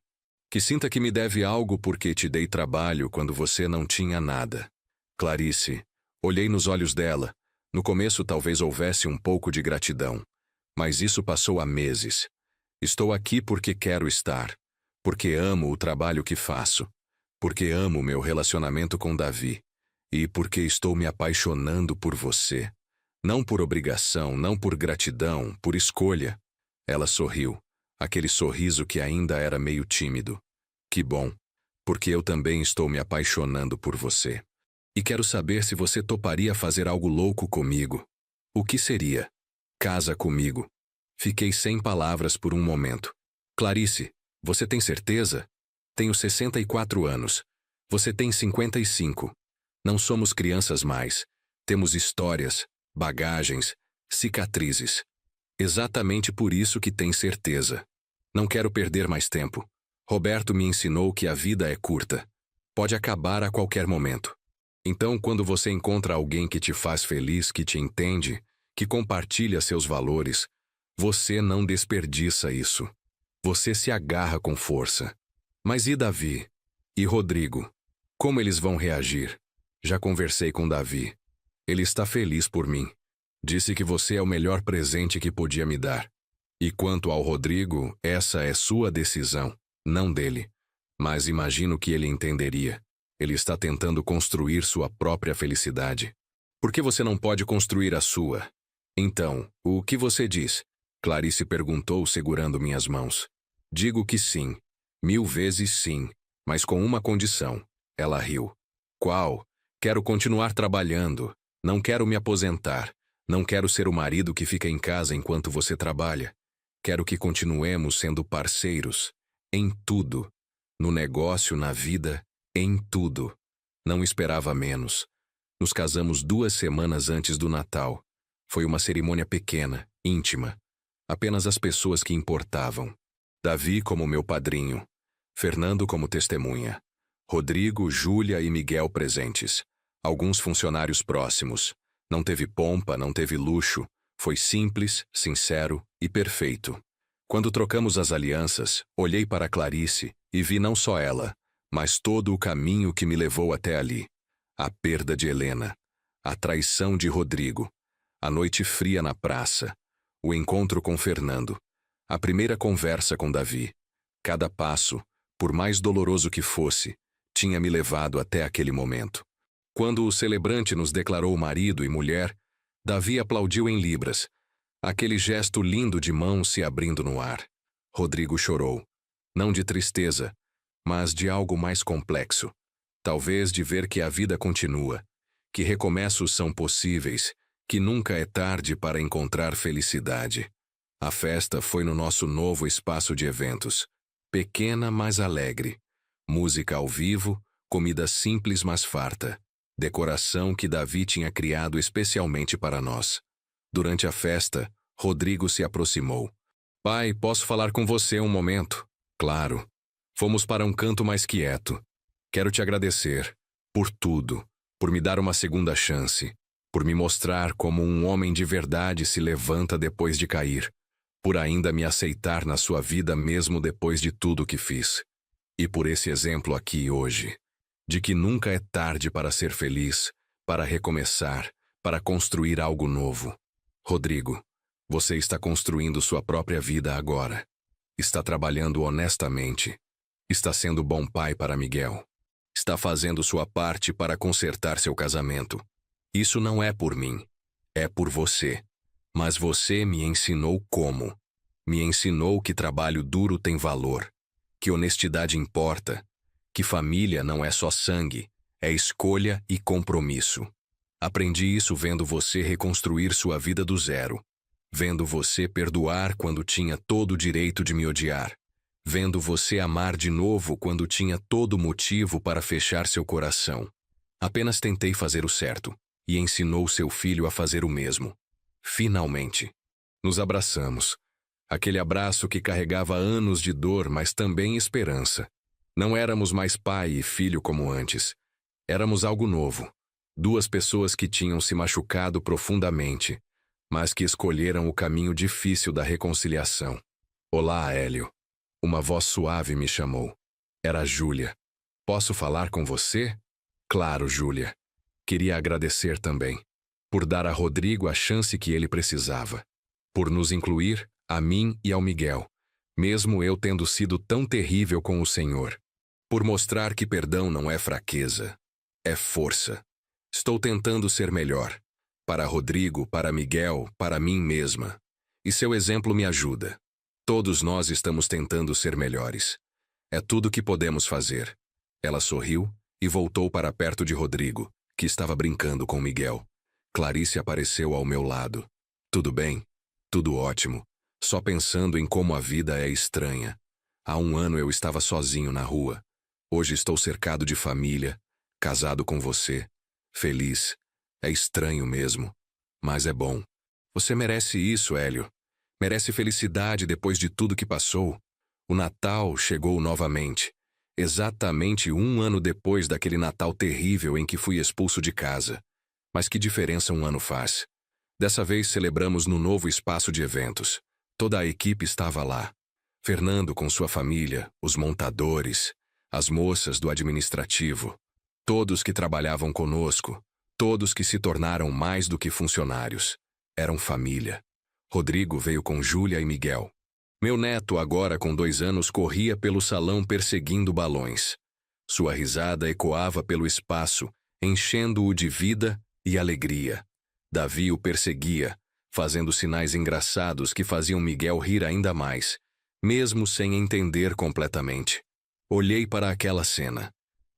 Que sinta que me deve algo porque te dei trabalho quando você não tinha nada. Clarice, olhei nos olhos dela. No começo talvez houvesse um pouco de gratidão. Mas isso passou há meses. Estou aqui porque quero estar. Porque amo o trabalho que faço. Porque amo meu relacionamento com Davi. E porque estou me apaixonando por você. Não por obrigação, não por gratidão, por escolha. Ela sorriu. Aquele sorriso que ainda era meio tímido. Que bom. Porque eu também estou me apaixonando por você. E quero saber se você toparia fazer algo louco comigo. O que seria? Casa comigo. Fiquei sem palavras por um momento. Clarice, você tem certeza? Tenho 64 anos. Você tem 55. Não somos crianças mais. Temos histórias, bagagens, cicatrizes. Exatamente por isso que tem certeza. Não quero perder mais tempo. Roberto me ensinou que a vida é curta. Pode acabar a qualquer momento. Então, quando você encontra alguém que te faz feliz, que te entende, que compartilha seus valores, você não desperdiça isso. Você se agarra com força. Mas e Davi? E Rodrigo? Como eles vão reagir? Já conversei com Davi. Ele está feliz por mim. Disse que você é o melhor presente que podia me dar. E quanto ao Rodrigo, essa é sua decisão, não dele. Mas imagino que ele entenderia. Ele está tentando construir sua própria felicidade. Por que você não pode construir a sua? Então, o que você diz? Clarice perguntou, segurando minhas mãos. Digo que sim. 1000 vezes sim. Mas com uma condição. Ela riu. Qual? Quero continuar trabalhando. Não quero me aposentar. Não quero ser o marido que fica em casa enquanto você trabalha. Quero que continuemos sendo parceiros. Em tudo. No negócio, na vida, em tudo. Não esperava menos. Nos casamos 2 semanas antes do Natal. Foi uma cerimônia pequena, íntima. Apenas as pessoas que importavam. Davi como meu padrinho. Fernando como testemunha. Rodrigo, Júlia e Miguel presentes. Alguns funcionários próximos. Não teve pompa, não teve luxo. Foi simples, sincero e perfeito. Quando trocamos as alianças, olhei para Clarice e vi não só ela, mas todo o caminho que me levou até ali. A perda de Helena. A traição de Rodrigo. A noite fria na praça. O encontro com Fernando. A primeira conversa com Davi. Cada passo, por mais doloroso que fosse, tinha me levado até aquele momento. Quando o celebrante nos declarou marido e mulher, Davi aplaudiu em libras. Aquele gesto lindo de mãos se abrindo no ar. Rodrigo chorou. Não de tristeza, mas de algo mais complexo. Talvez de ver que a vida continua, que recomeços são possíveis, que nunca é tarde para encontrar felicidade. A festa foi no nosso novo espaço de eventos. Pequena, mas alegre. Música ao vivo, comida simples, mas farta. Decoração que Davi tinha criado especialmente para nós. Durante a festa, Rodrigo se aproximou. Pai, posso falar com você um momento? Claro. Fomos para um canto mais quieto. Quero te agradecer. Por tudo. Por me dar uma segunda chance. Por me mostrar como um homem de verdade se levanta depois de cair. Por ainda me aceitar na sua vida mesmo depois de tudo que fiz. E por esse exemplo aqui hoje. De que nunca é tarde para ser feliz, para recomeçar, para construir algo novo. Rodrigo, você está construindo sua própria vida agora. Está trabalhando honestamente. Está sendo bom pai para Miguel. Está fazendo sua parte para consertar seu casamento. Isso não é por mim. É por você. Mas você me ensinou como. Me ensinou que trabalho duro tem valor. Que honestidade importa. Que família não é só sangue, é escolha e compromisso. Aprendi isso vendo você reconstruir sua vida do zero. Vendo você perdoar quando tinha todo o direito de me odiar. Vendo você amar de novo quando tinha todo motivo para fechar seu coração. Apenas tentei fazer o certo, e ensinou seu filho a fazer o mesmo. Finalmente. Nos abraçamos. Aquele abraço que carregava anos de dor, mas também esperança. Não éramos mais pai e filho como antes. Éramos algo novo. Duas pessoas que tinham se machucado profundamente, mas que escolheram o caminho difícil da reconciliação. Olá, Hélio. Uma voz suave me chamou. Era Júlia. Posso falar com você? Claro, Júlia. Queria agradecer também. Por dar a Rodrigo a chance que ele precisava. Por nos incluir, a mim e ao Miguel, mesmo eu tendo sido tão terrível com o Senhor. Por mostrar que perdão não é fraqueza, é força. Estou tentando ser melhor. Para Rodrigo, para Miguel, para mim mesma. E seu exemplo me ajuda. Todos nós estamos tentando ser melhores. É tudo que podemos fazer. Ela sorriu e voltou para perto de Rodrigo, que estava brincando com Miguel. Clarice apareceu ao meu lado. Tudo bem? Tudo ótimo. Só pensando em como a vida é estranha. Há um ano eu estava sozinho na rua. Hoje estou cercado de família, casado com você, feliz. É estranho mesmo, mas é bom. Você merece isso, Hélio. Merece felicidade depois de tudo que passou. O Natal chegou novamente. Exatamente um ano depois daquele Natal terrível em que fui expulso de casa. Mas que diferença um ano faz? Dessa vez celebramos no novo espaço de eventos. Toda a equipe estava lá. Fernando com sua família, os montadores, as moças do administrativo. Todos que trabalhavam conosco. Todos que se tornaram mais do que funcionários. Eram família. Rodrigo veio com Júlia e Miguel. Meu neto, agora com 2 anos, corria pelo salão perseguindo balões. Sua risada ecoava pelo espaço, enchendo-o de vida e alegria. Davi o perseguia, fazendo sinais engraçados que faziam Miguel rir ainda mais, mesmo sem entender completamente. Olhei para aquela cena.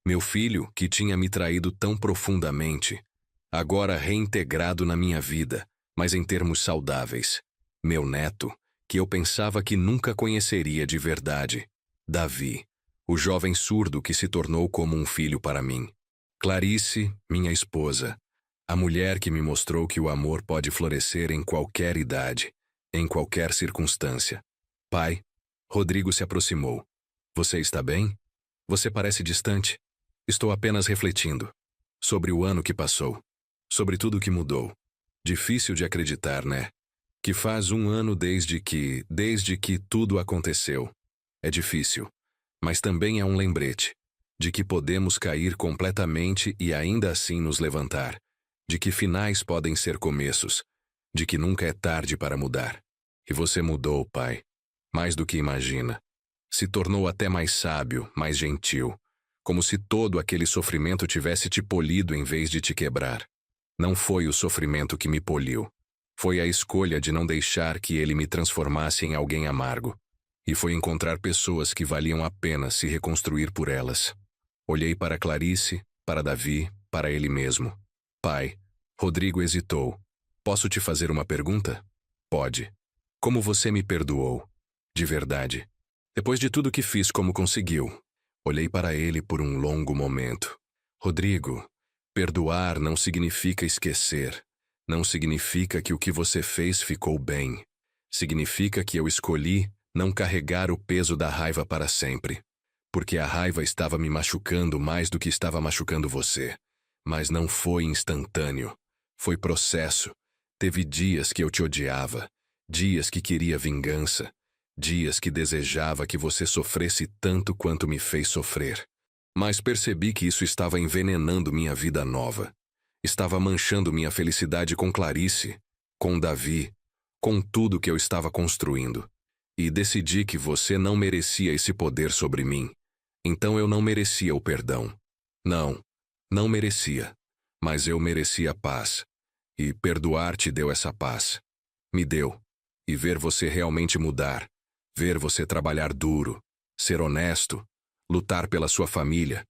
Meu filho, que tinha me traído tão profundamente, agora reintegrado na minha vida, mas em termos saudáveis. Meu neto, que eu pensava que nunca conheceria de verdade. Davi, o jovem surdo que se tornou como um filho para mim. Clarice, minha esposa, a mulher que me mostrou que o amor pode florescer em qualquer idade, em qualquer circunstância. Pai, Rodrigo se aproximou. Você está bem? Você parece distante. Estou apenas refletindo. Sobre o ano que passou. Sobre tudo que mudou. Difícil de acreditar, né? Que faz 1 ano desde que tudo aconteceu. É difícil. Mas também é um lembrete. De que podemos cair completamente e ainda assim nos levantar. De que finais podem ser começos. De que nunca é tarde para mudar. E você mudou, pai. Mais do que imagina. Se tornou até mais sábio, mais gentil. Como se todo aquele sofrimento tivesse te polido em vez de te quebrar. Não foi o sofrimento que me poliu. Foi a escolha de não deixar que ele me transformasse em alguém amargo. E foi encontrar pessoas que valiam a pena se reconstruir por elas. Olhei para Clarice, para Davi, para ele mesmo. Pai, Rodrigo hesitou. Posso te fazer uma pergunta? Pode. Como você me perdoou? De verdade. Depois de tudo que fiz, como conseguiu? Olhei para ele por um longo momento. Rodrigo, perdoar não significa esquecer. Não significa que o que você fez ficou bem. Significa que eu escolhi não carregar o peso da raiva para sempre. Porque a raiva estava me machucando mais do que estava machucando você. Mas não foi instantâneo. Foi processo. Teve dias que eu te odiava. Dias que queria vingança. Dias que desejava que você sofresse tanto quanto me fez sofrer. Mas percebi que isso estava envenenando minha vida nova. Estava manchando minha felicidade com Clarice, com Davi, com tudo que eu estava construindo. E decidi que você não merecia esse poder sobre mim. Então eu não merecia o perdão. Não, não merecia. Mas eu merecia paz. E perdoar te deu essa paz. Me deu. E ver você realmente mudar. Ver você trabalhar duro, ser honesto, lutar pela sua família.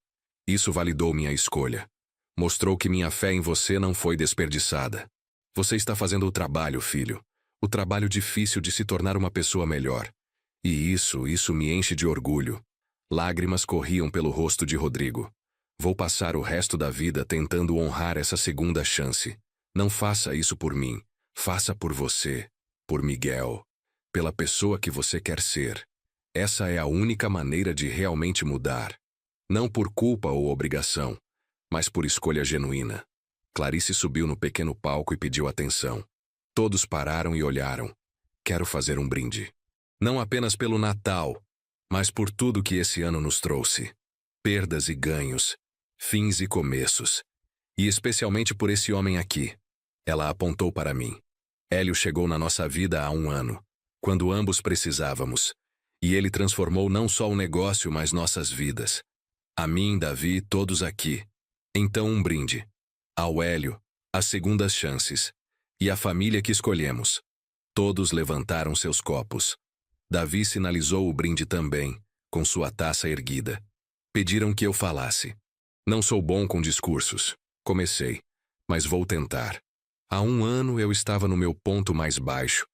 Isso validou minha escolha. Mostrou que minha fé em você não foi desperdiçada. Você está fazendo o trabalho, filho. O trabalho difícil de se tornar uma pessoa melhor. E isso me enche de orgulho. Lágrimas corriam pelo rosto de Rodrigo. Vou passar o resto da vida tentando honrar essa segunda chance. Não faça isso por mim. Faça por você. Por Miguel. pela pessoa que você quer ser. Essa é a única maneira de realmente mudar. Não por culpa ou obrigação, mas por escolha genuína. Clarice subiu no pequeno palco e pediu atenção. Todos pararam e olharam. Quero fazer um brinde. Não apenas pelo Natal, mas por tudo que esse ano nos trouxe. Perdas e ganhos, fins e começos. E especialmente por esse homem aqui. Ela apontou para mim. Hélio chegou na nossa vida há 1 ano, quando ambos precisávamos. E ele transformou não só o negócio, mas nossas vidas. A mim, Davi, todos aqui. Então um brinde. Ao Hélio, as segundas chances. E a família que escolhemos. Todos levantaram seus copos. Davi sinalizou o brinde também, com sua taça erguida. Pediram que eu falasse. Não sou bom com discursos. Comecei, mas vou tentar. Há 1 ano eu estava no meu ponto mais baixo.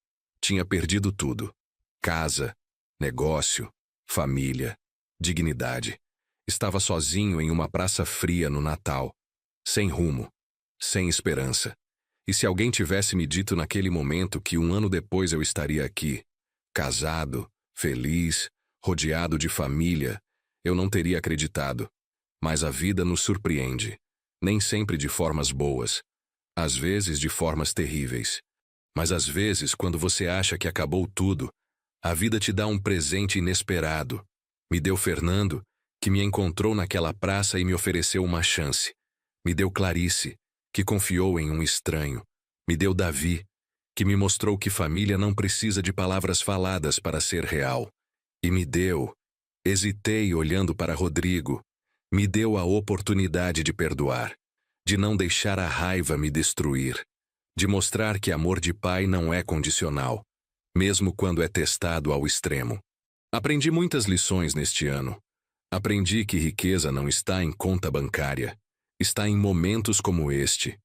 Tinha perdido tudo. Casa, negócio, família, dignidade. Estava sozinho em uma praça fria no Natal. Sem rumo, sem esperança. E se alguém tivesse me dito naquele momento que 1 ano depois eu estaria aqui, casado, feliz, rodeado de família, eu não teria acreditado. Mas a vida nos surpreende. Nem sempre de formas boas. Às vezes de formas terríveis. Mas às vezes, quando você acha que acabou tudo, a vida te dá um presente inesperado. Me deu Fernando, que me encontrou naquela praça e me ofereceu uma chance. Me deu Clarice, que confiou em um estranho. Me deu Davi, que me mostrou que família não precisa de palavras faladas para ser real. E me deu... Hesitei olhando para Rodrigo. Me deu a oportunidade de perdoar, de não deixar a raiva me destruir, de mostrar que amor de pai não é condicional, mesmo quando é testado ao extremo. Aprendi muitas lições neste ano. Aprendi que riqueza não está em conta bancária, está em momentos como este,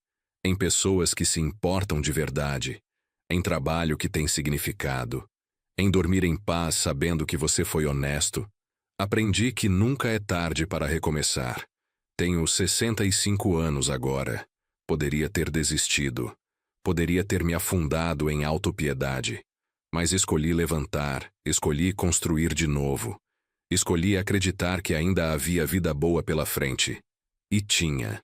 em pessoas que se importam de verdade, em trabalho que tem significado, em dormir em paz sabendo que você foi honesto. Aprendi que nunca é tarde para recomeçar. Tenho 65 anos agora. Poderia ter desistido. Poderia ter me afundado em autopiedade. Mas escolhi levantar, escolhi construir de novo. Escolhi acreditar que ainda havia vida boa pela frente. E tinha.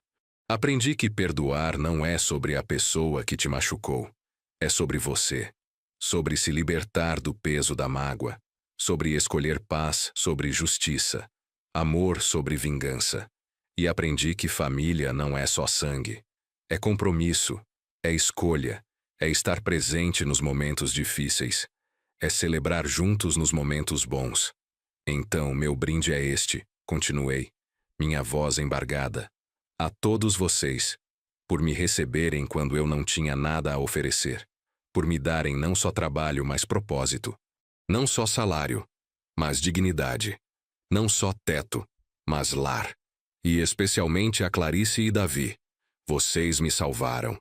Aprendi que perdoar não é sobre a pessoa que te machucou. É sobre você. Sobre se libertar do peso da mágoa. Sobre escolher paz sobre justiça. Amor sobre vingança. E aprendi que família não é só sangue. É compromisso. É escolha. É estar presente nos momentos difíceis. É celebrar juntos nos momentos bons. Então, meu brinde é este, continuei, minha voz embargada. A todos vocês, por me receberem quando eu não tinha nada a oferecer. Por me darem não só trabalho, mas propósito. Não só salário, mas dignidade. Não só teto, mas lar. E especialmente a Clarice e Davi. Vocês me salvaram.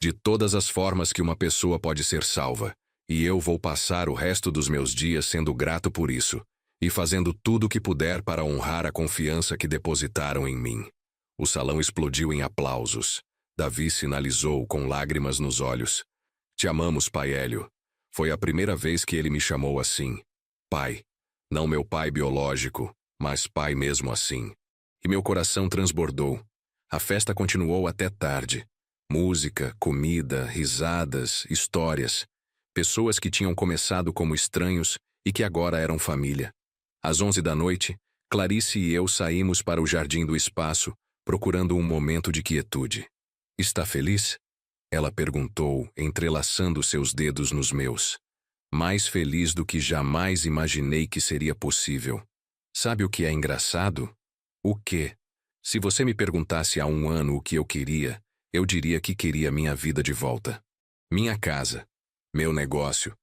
De todas as formas que uma pessoa pode ser salva. E eu vou passar o resto dos meus dias sendo grato por isso. E fazendo tudo o que puder para honrar a confiança que depositaram em mim. O salão explodiu em aplausos. Davi sinalizou com lágrimas nos olhos. Te amamos, pai Hélio. Foi a primeira vez que ele me chamou assim. Pai. Não meu pai biológico, mas pai mesmo assim. E meu coração transbordou. A festa continuou até tarde. Música, comida, risadas, histórias. Pessoas que tinham começado como estranhos e que agora eram família. Às 11 da noite, Clarice e eu saímos para o jardim do espaço, procurando um momento de quietude. Está feliz? Ela perguntou, entrelaçando seus dedos nos meus. Mais feliz do que jamais imaginei que seria possível. Sabe o que é engraçado? O quê? Se você me perguntasse há 1 ano o que eu queria, eu diria que queria minha vida de volta. Minha casa, meu negócio,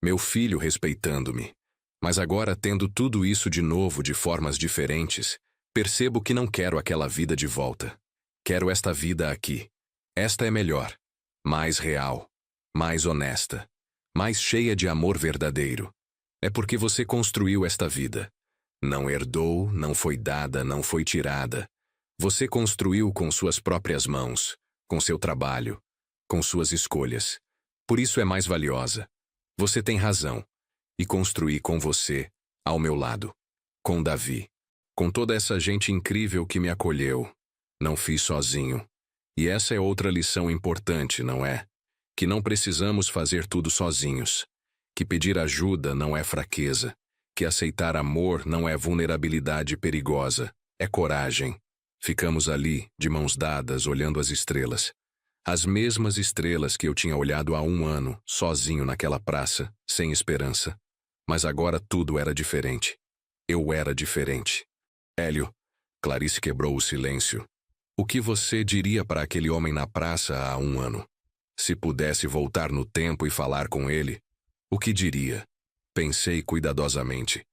meu filho respeitando-me. Mas agora, tendo tudo isso de novo de formas diferentes, percebo que não quero aquela vida de volta. Quero esta vida aqui. Esta é melhor. Mais real. Mais honesta. Mais cheia de amor verdadeiro. É porque você construiu esta vida. Não herdou, não foi dada, não foi tirada. Você construiu com suas próprias mãos, com seu trabalho, com suas escolhas. Por isso é mais valiosa. Você tem razão. E construí com você, ao meu lado. Com Davi. Com toda essa gente incrível que me acolheu. Não fiz sozinho. E essa é outra lição importante, não é? Que não precisamos fazer tudo sozinhos. Que pedir ajuda não é fraqueza. Que aceitar amor não é vulnerabilidade perigosa. É coragem. Ficamos ali, de mãos dadas, olhando as estrelas. As mesmas estrelas que eu tinha olhado há 1 ano, sozinho naquela praça, sem esperança. Mas agora tudo era diferente. Eu era diferente. Hélio, Clarice quebrou o silêncio. O que você diria para aquele homem na praça há 1 ano? Se pudesse voltar no tempo e falar com ele, o que diria? Pensei cuidadosamente.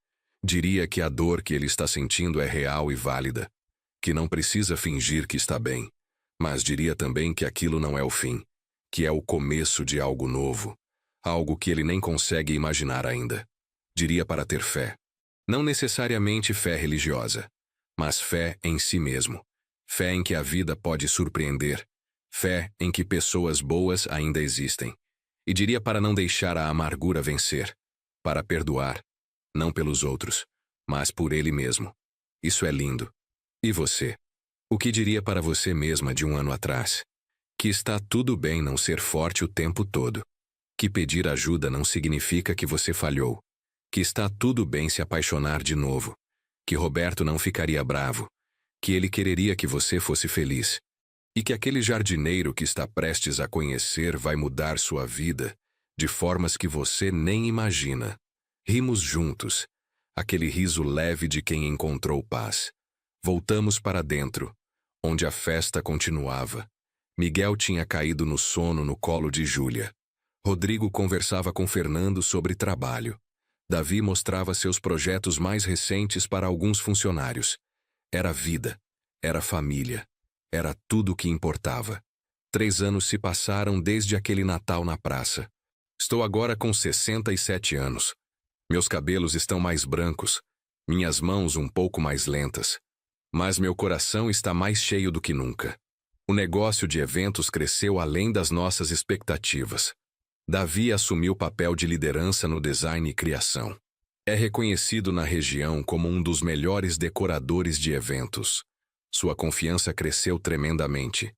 Diria que a dor que ele está sentindo é real e válida, que não precisa fingir que está bem, mas diria também que aquilo não é o fim, que é o começo de algo novo, algo que ele nem consegue imaginar ainda. Diria para ter fé. Não necessariamente fé religiosa, mas fé em si mesmo. Fé em que a vida pode surpreender. Fé em que pessoas boas ainda existem. E diria para não deixar a amargura vencer. Para perdoar. Não pelos outros, mas por ele mesmo. Isso é lindo. E você? O que diria para você mesma de 1 ano atrás? Que está tudo bem não ser forte o tempo todo. Que pedir ajuda não significa que você falhou. Que está tudo bem se apaixonar de novo. Que Roberto não ficaria bravo. Que ele quereria que você fosse feliz. E que aquele jardineiro que está prestes a conhecer vai mudar sua vida de formas que você nem imagina. Rimos juntos. Aquele riso leve de quem encontrou paz. Voltamos para dentro, onde a festa continuava. Miguel tinha caído no sono no colo de Júlia. Rodrigo conversava com Fernando sobre trabalho. Davi mostrava seus projetos mais recentes para alguns funcionários. Era vida, era família, era tudo o que importava. 3 anos se passaram desde aquele Natal na praça. Estou agora com 67 anos. Meus cabelos estão mais brancos, minhas mãos um pouco mais lentas. Mas meu coração está mais cheio do que nunca. O negócio de eventos cresceu além das nossas expectativas. Davi assumiu o papel de liderança no design e criação. É reconhecido na região como um dos melhores decoradores de eventos. Sua confiança cresceu tremendamente.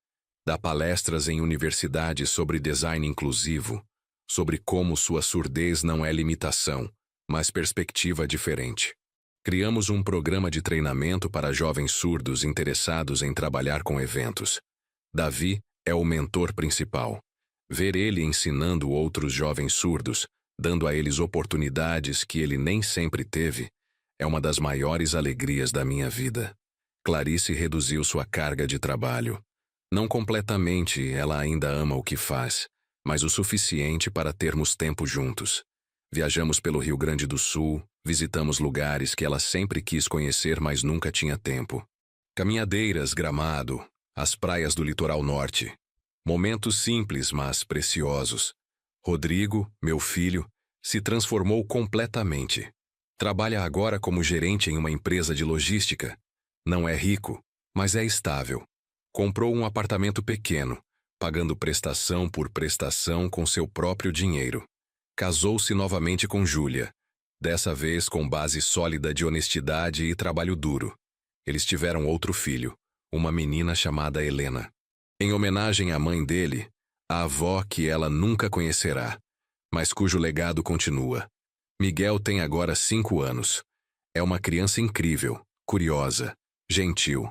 Dá palestras em universidades sobre design inclusivo, sobre como sua surdez não é limitação, mas perspectiva diferente. Criamos um programa de treinamento para jovens surdos interessados em trabalhar com eventos. Davi é o mentor principal. Ver ele ensinando outros jovens surdos, dando a eles oportunidades que ele nem sempre teve, é uma das maiores alegrias da minha vida. Clarice reduziu sua carga de trabalho. Não completamente, ela ainda ama o que faz, mas o suficiente para termos tempo juntos. Viajamos pelo Rio Grande do Sul, visitamos lugares que ela sempre quis conhecer, mas nunca tinha tempo. Caminhadeiras, Gramado, as praias do litoral norte. Momentos simples, mas preciosos. Rodrigo, meu filho, se transformou completamente. Trabalha agora como gerente em uma empresa de logística. Não é rico, mas é estável. Comprou um apartamento pequeno, pagando prestação por prestação com seu próprio dinheiro. Casou-se novamente com Júlia, dessa vez com base sólida de honestidade e trabalho duro. Eles tiveram outro filho, uma menina chamada Helena. Em homenagem à mãe dele, a avó que ela nunca conhecerá, mas cujo legado continua. Miguel tem agora 5 anos. É uma criança incrível, curiosa, gentil.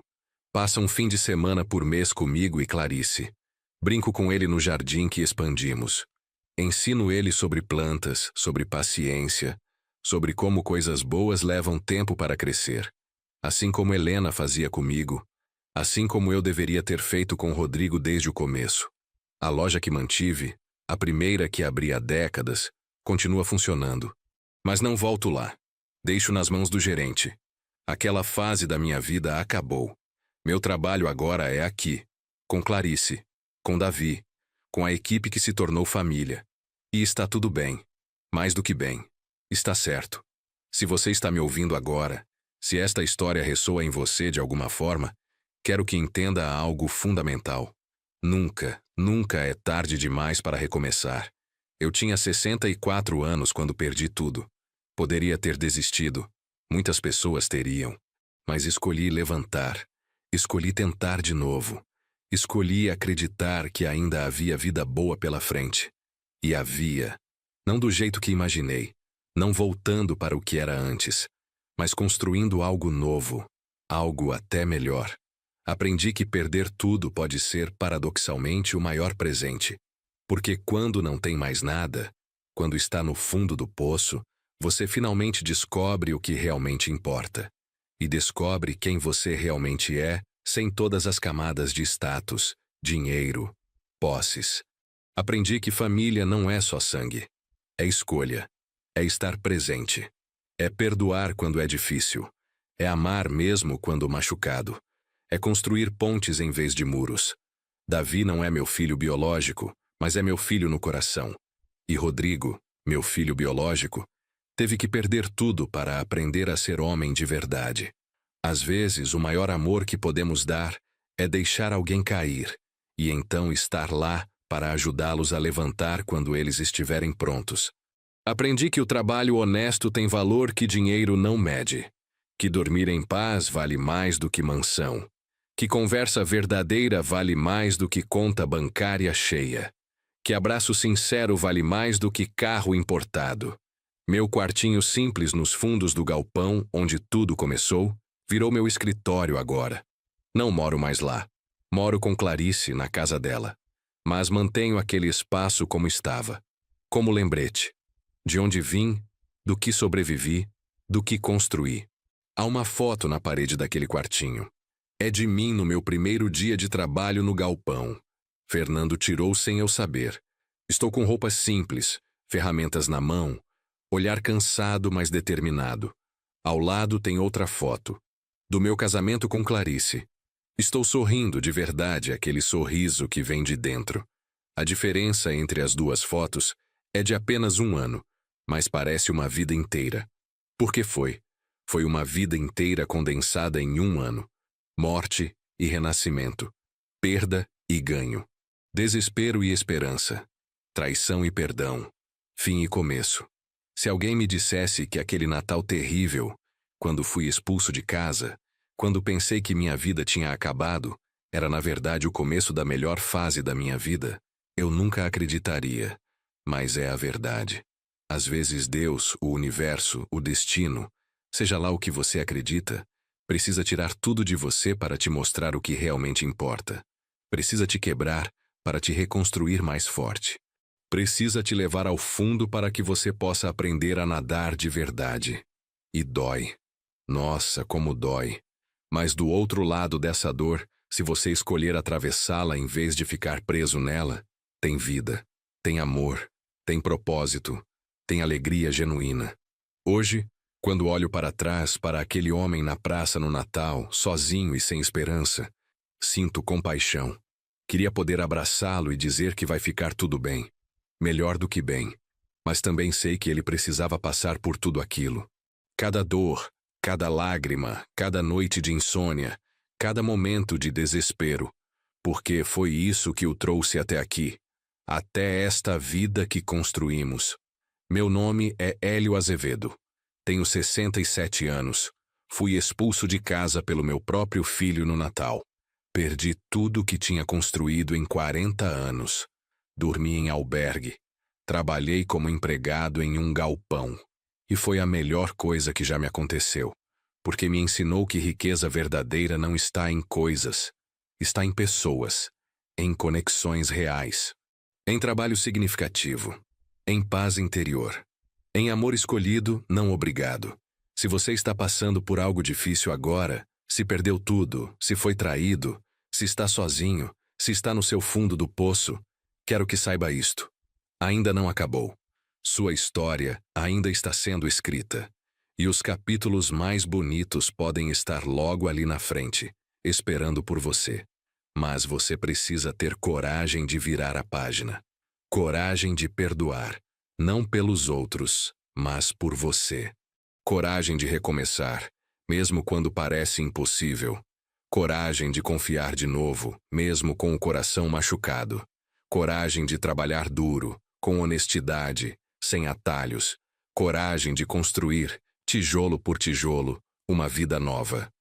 Passa um fim de semana por mês comigo e Clarice. Brinco com ele no jardim que expandimos. Ensino ele sobre plantas, sobre paciência, sobre como coisas boas levam tempo para crescer. Assim como Helena fazia comigo, assim como eu deveria ter feito com Rodrigo desde o começo. A loja que mantive, a primeira que abri há décadas, continua funcionando. Mas não volto lá. Deixo nas mãos do gerente. Aquela fase da minha vida acabou. Meu trabalho agora é aqui, com Clarice, com Davi, com a equipe que se tornou família. E está tudo bem. Mais do que bem. Está certo. Se você está me ouvindo agora, se esta história ressoa em você de alguma forma, quero que entenda algo fundamental. Nunca, nunca é tarde demais para recomeçar. Eu tinha 64 anos quando perdi tudo. Poderia ter desistido. Muitas pessoas teriam. Mas escolhi levantar. Escolhi tentar de novo. Escolhi acreditar que ainda havia vida boa pela frente. E havia. Não do jeito que imaginei. Não voltando para o que era antes. Mas construindo algo novo. Algo até melhor. Aprendi que perder tudo pode ser, paradoxalmente, o maior presente. Porque quando não tem mais nada, quando está no fundo do poço, você finalmente descobre o que realmente importa. E descobre quem você realmente é, sem todas as camadas de status, dinheiro, posses. Aprendi que família não é só sangue. É escolha. É estar presente. É perdoar quando é difícil. É amar mesmo quando machucado. É construir pontes em vez de muros. Davi não é meu filho biológico, mas é meu filho no coração. E Rodrigo, meu filho biológico, teve que perder tudo para aprender a ser homem de verdade. Às vezes, o maior amor que podemos dar é deixar alguém cair, e então estar lá para ajudá-los a levantar quando eles estiverem prontos. Aprendi que o trabalho honesto tem valor que dinheiro não mede, que dormir em paz vale mais do que mansão, que conversa verdadeira vale mais do que conta bancária cheia, que abraço sincero vale mais do que carro importado. Meu quartinho simples nos fundos do galpão, onde tudo começou, virou meu escritório agora. Não moro mais lá. Moro com Clarice na casa dela. Mas mantenho aquele espaço como estava. Como lembrete. De onde vim, do que sobrevivi, do que construí. Há uma foto na parede daquele quartinho. É de mim no meu primeiro dia de trabalho no galpão. Fernando tirou sem eu saber. Estou com roupas simples, ferramentas na mão, olhar cansado, mas determinado. Ao lado tem outra foto. Do meu casamento com Clarice. Estou sorrindo de verdade, aquele sorriso que vem de dentro. A diferença entre as duas fotos é de apenas 1 ano, mas parece uma vida inteira. Porque foi. Foi uma vida inteira condensada em 1 ano. Morte e renascimento. Perda e ganho. Desespero e esperança. Traição e perdão. Fim e começo. Se alguém me dissesse que aquele Natal terrível, quando fui expulso de casa, quando pensei que minha vida tinha acabado, era na verdade o começo da melhor fase da minha vida, eu nunca acreditaria. Mas é a verdade. Às vezes Deus, o universo, o destino, seja lá o que você acredita, precisa tirar tudo de você para te mostrar o que realmente importa. Precisa te quebrar para te reconstruir mais forte. Precisa te levar ao fundo para que você possa aprender a nadar de verdade. E dói. Nossa, como dói. Mas do outro lado dessa dor, se você escolher atravessá-la em vez de ficar preso nela, tem vida, tem amor, tem propósito, tem alegria genuína. Hoje, quando olho para trás para aquele homem na praça no Natal, sozinho e sem esperança, sinto compaixão. Queria poder abraçá-lo e dizer que vai ficar tudo bem. Melhor do que bem. Mas também sei que ele precisava passar por tudo aquilo. Cada dor, cada lágrima, cada noite de insônia, cada momento de desespero. Porque foi isso que o trouxe até aqui. Até esta vida que construímos. Meu nome é Hélio Azevedo. Tenho 67 anos. Fui expulso de casa pelo meu próprio filho no Natal. Perdi tudo que tinha construído em 40 anos. Dormi em albergue. Trabalhei como empregado em um galpão. E foi a melhor coisa que já me aconteceu. Porque me ensinou que riqueza verdadeira não está em coisas. Está em pessoas. Em conexões reais. Em trabalho significativo. Em paz interior. Em amor escolhido, não obrigado. Se você está passando por algo difícil agora, se perdeu tudo, se foi traído, se está sozinho, se está no seu fundo do poço, quero que saiba isto. Ainda não acabou. Sua história ainda está sendo escrita. E os capítulos mais bonitos podem estar logo ali na frente, esperando por você. Mas você precisa ter coragem de virar a página. Coragem de perdoar. Não pelos outros, mas por você. Coragem de recomeçar, mesmo quando parece impossível. Coragem de confiar de novo, mesmo com o coração machucado. Coragem de trabalhar duro, com honestidade, sem atalhos, Coragem de construir, tijolo por tijolo, uma vida nova.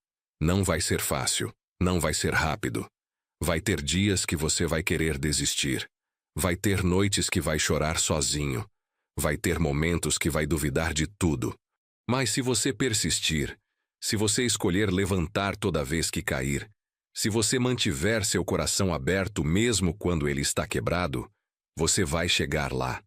Não vai ser fácil, não vai ser rápido. Vai ter dias que você vai querer desistir. Vai ter noites que vai chorar sozinho. Vai ter momentos que vai duvidar de tudo. Mas se você persistir, se você escolher levantar toda vez que cair, se você mantiver seu coração aberto mesmo quando ele está quebrado, você vai chegar lá.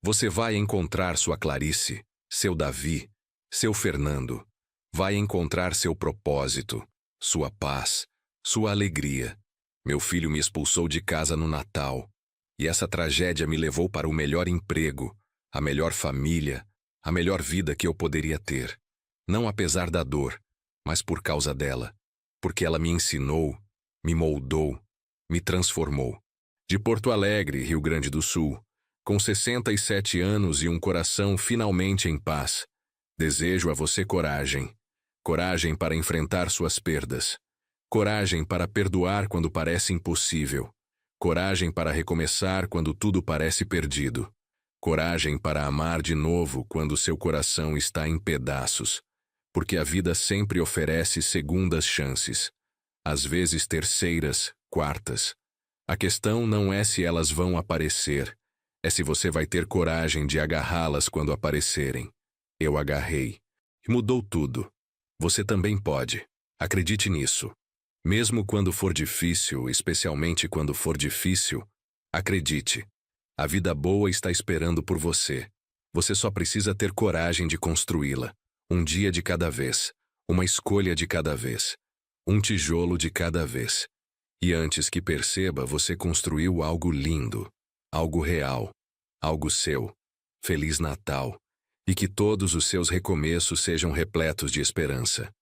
Você vai encontrar sua Clarice, seu Davi, seu Fernando. Vai encontrar seu propósito, sua paz, sua alegria. Meu filho me expulsou de casa no Natal, e essa tragédia me levou para o melhor emprego, a melhor família, a melhor vida que eu poderia ter. Não apesar da dor, mas por causa dela. Porque ela me ensinou, me moldou, me transformou. De Porto Alegre, Rio Grande do Sul, com 67 anos e um coração finalmente em paz, desejo a você coragem. Coragem para enfrentar suas perdas. Coragem para perdoar quando parece impossível. Coragem para recomeçar quando tudo parece perdido. Coragem para amar de novo quando seu coração está em pedaços. Porque a vida sempre oferece segundas chances. Às vezes terceiras, quartas. A questão não é se elas vão aparecer, é se você vai ter coragem de agarrá-las quando aparecerem. Eu agarrei. E mudou tudo. Você também pode. Acredite nisso. Mesmo quando for difícil, especialmente quando for difícil, acredite. A vida boa está esperando por você. Você só precisa ter coragem de construí-la. Um dia de cada vez. Uma escolha de cada vez. Um tijolo de cada vez. E antes que perceba, você construiu algo lindo. Algo real. Algo seu. Feliz Natal. E que todos os seus recomeços sejam repletos de esperança.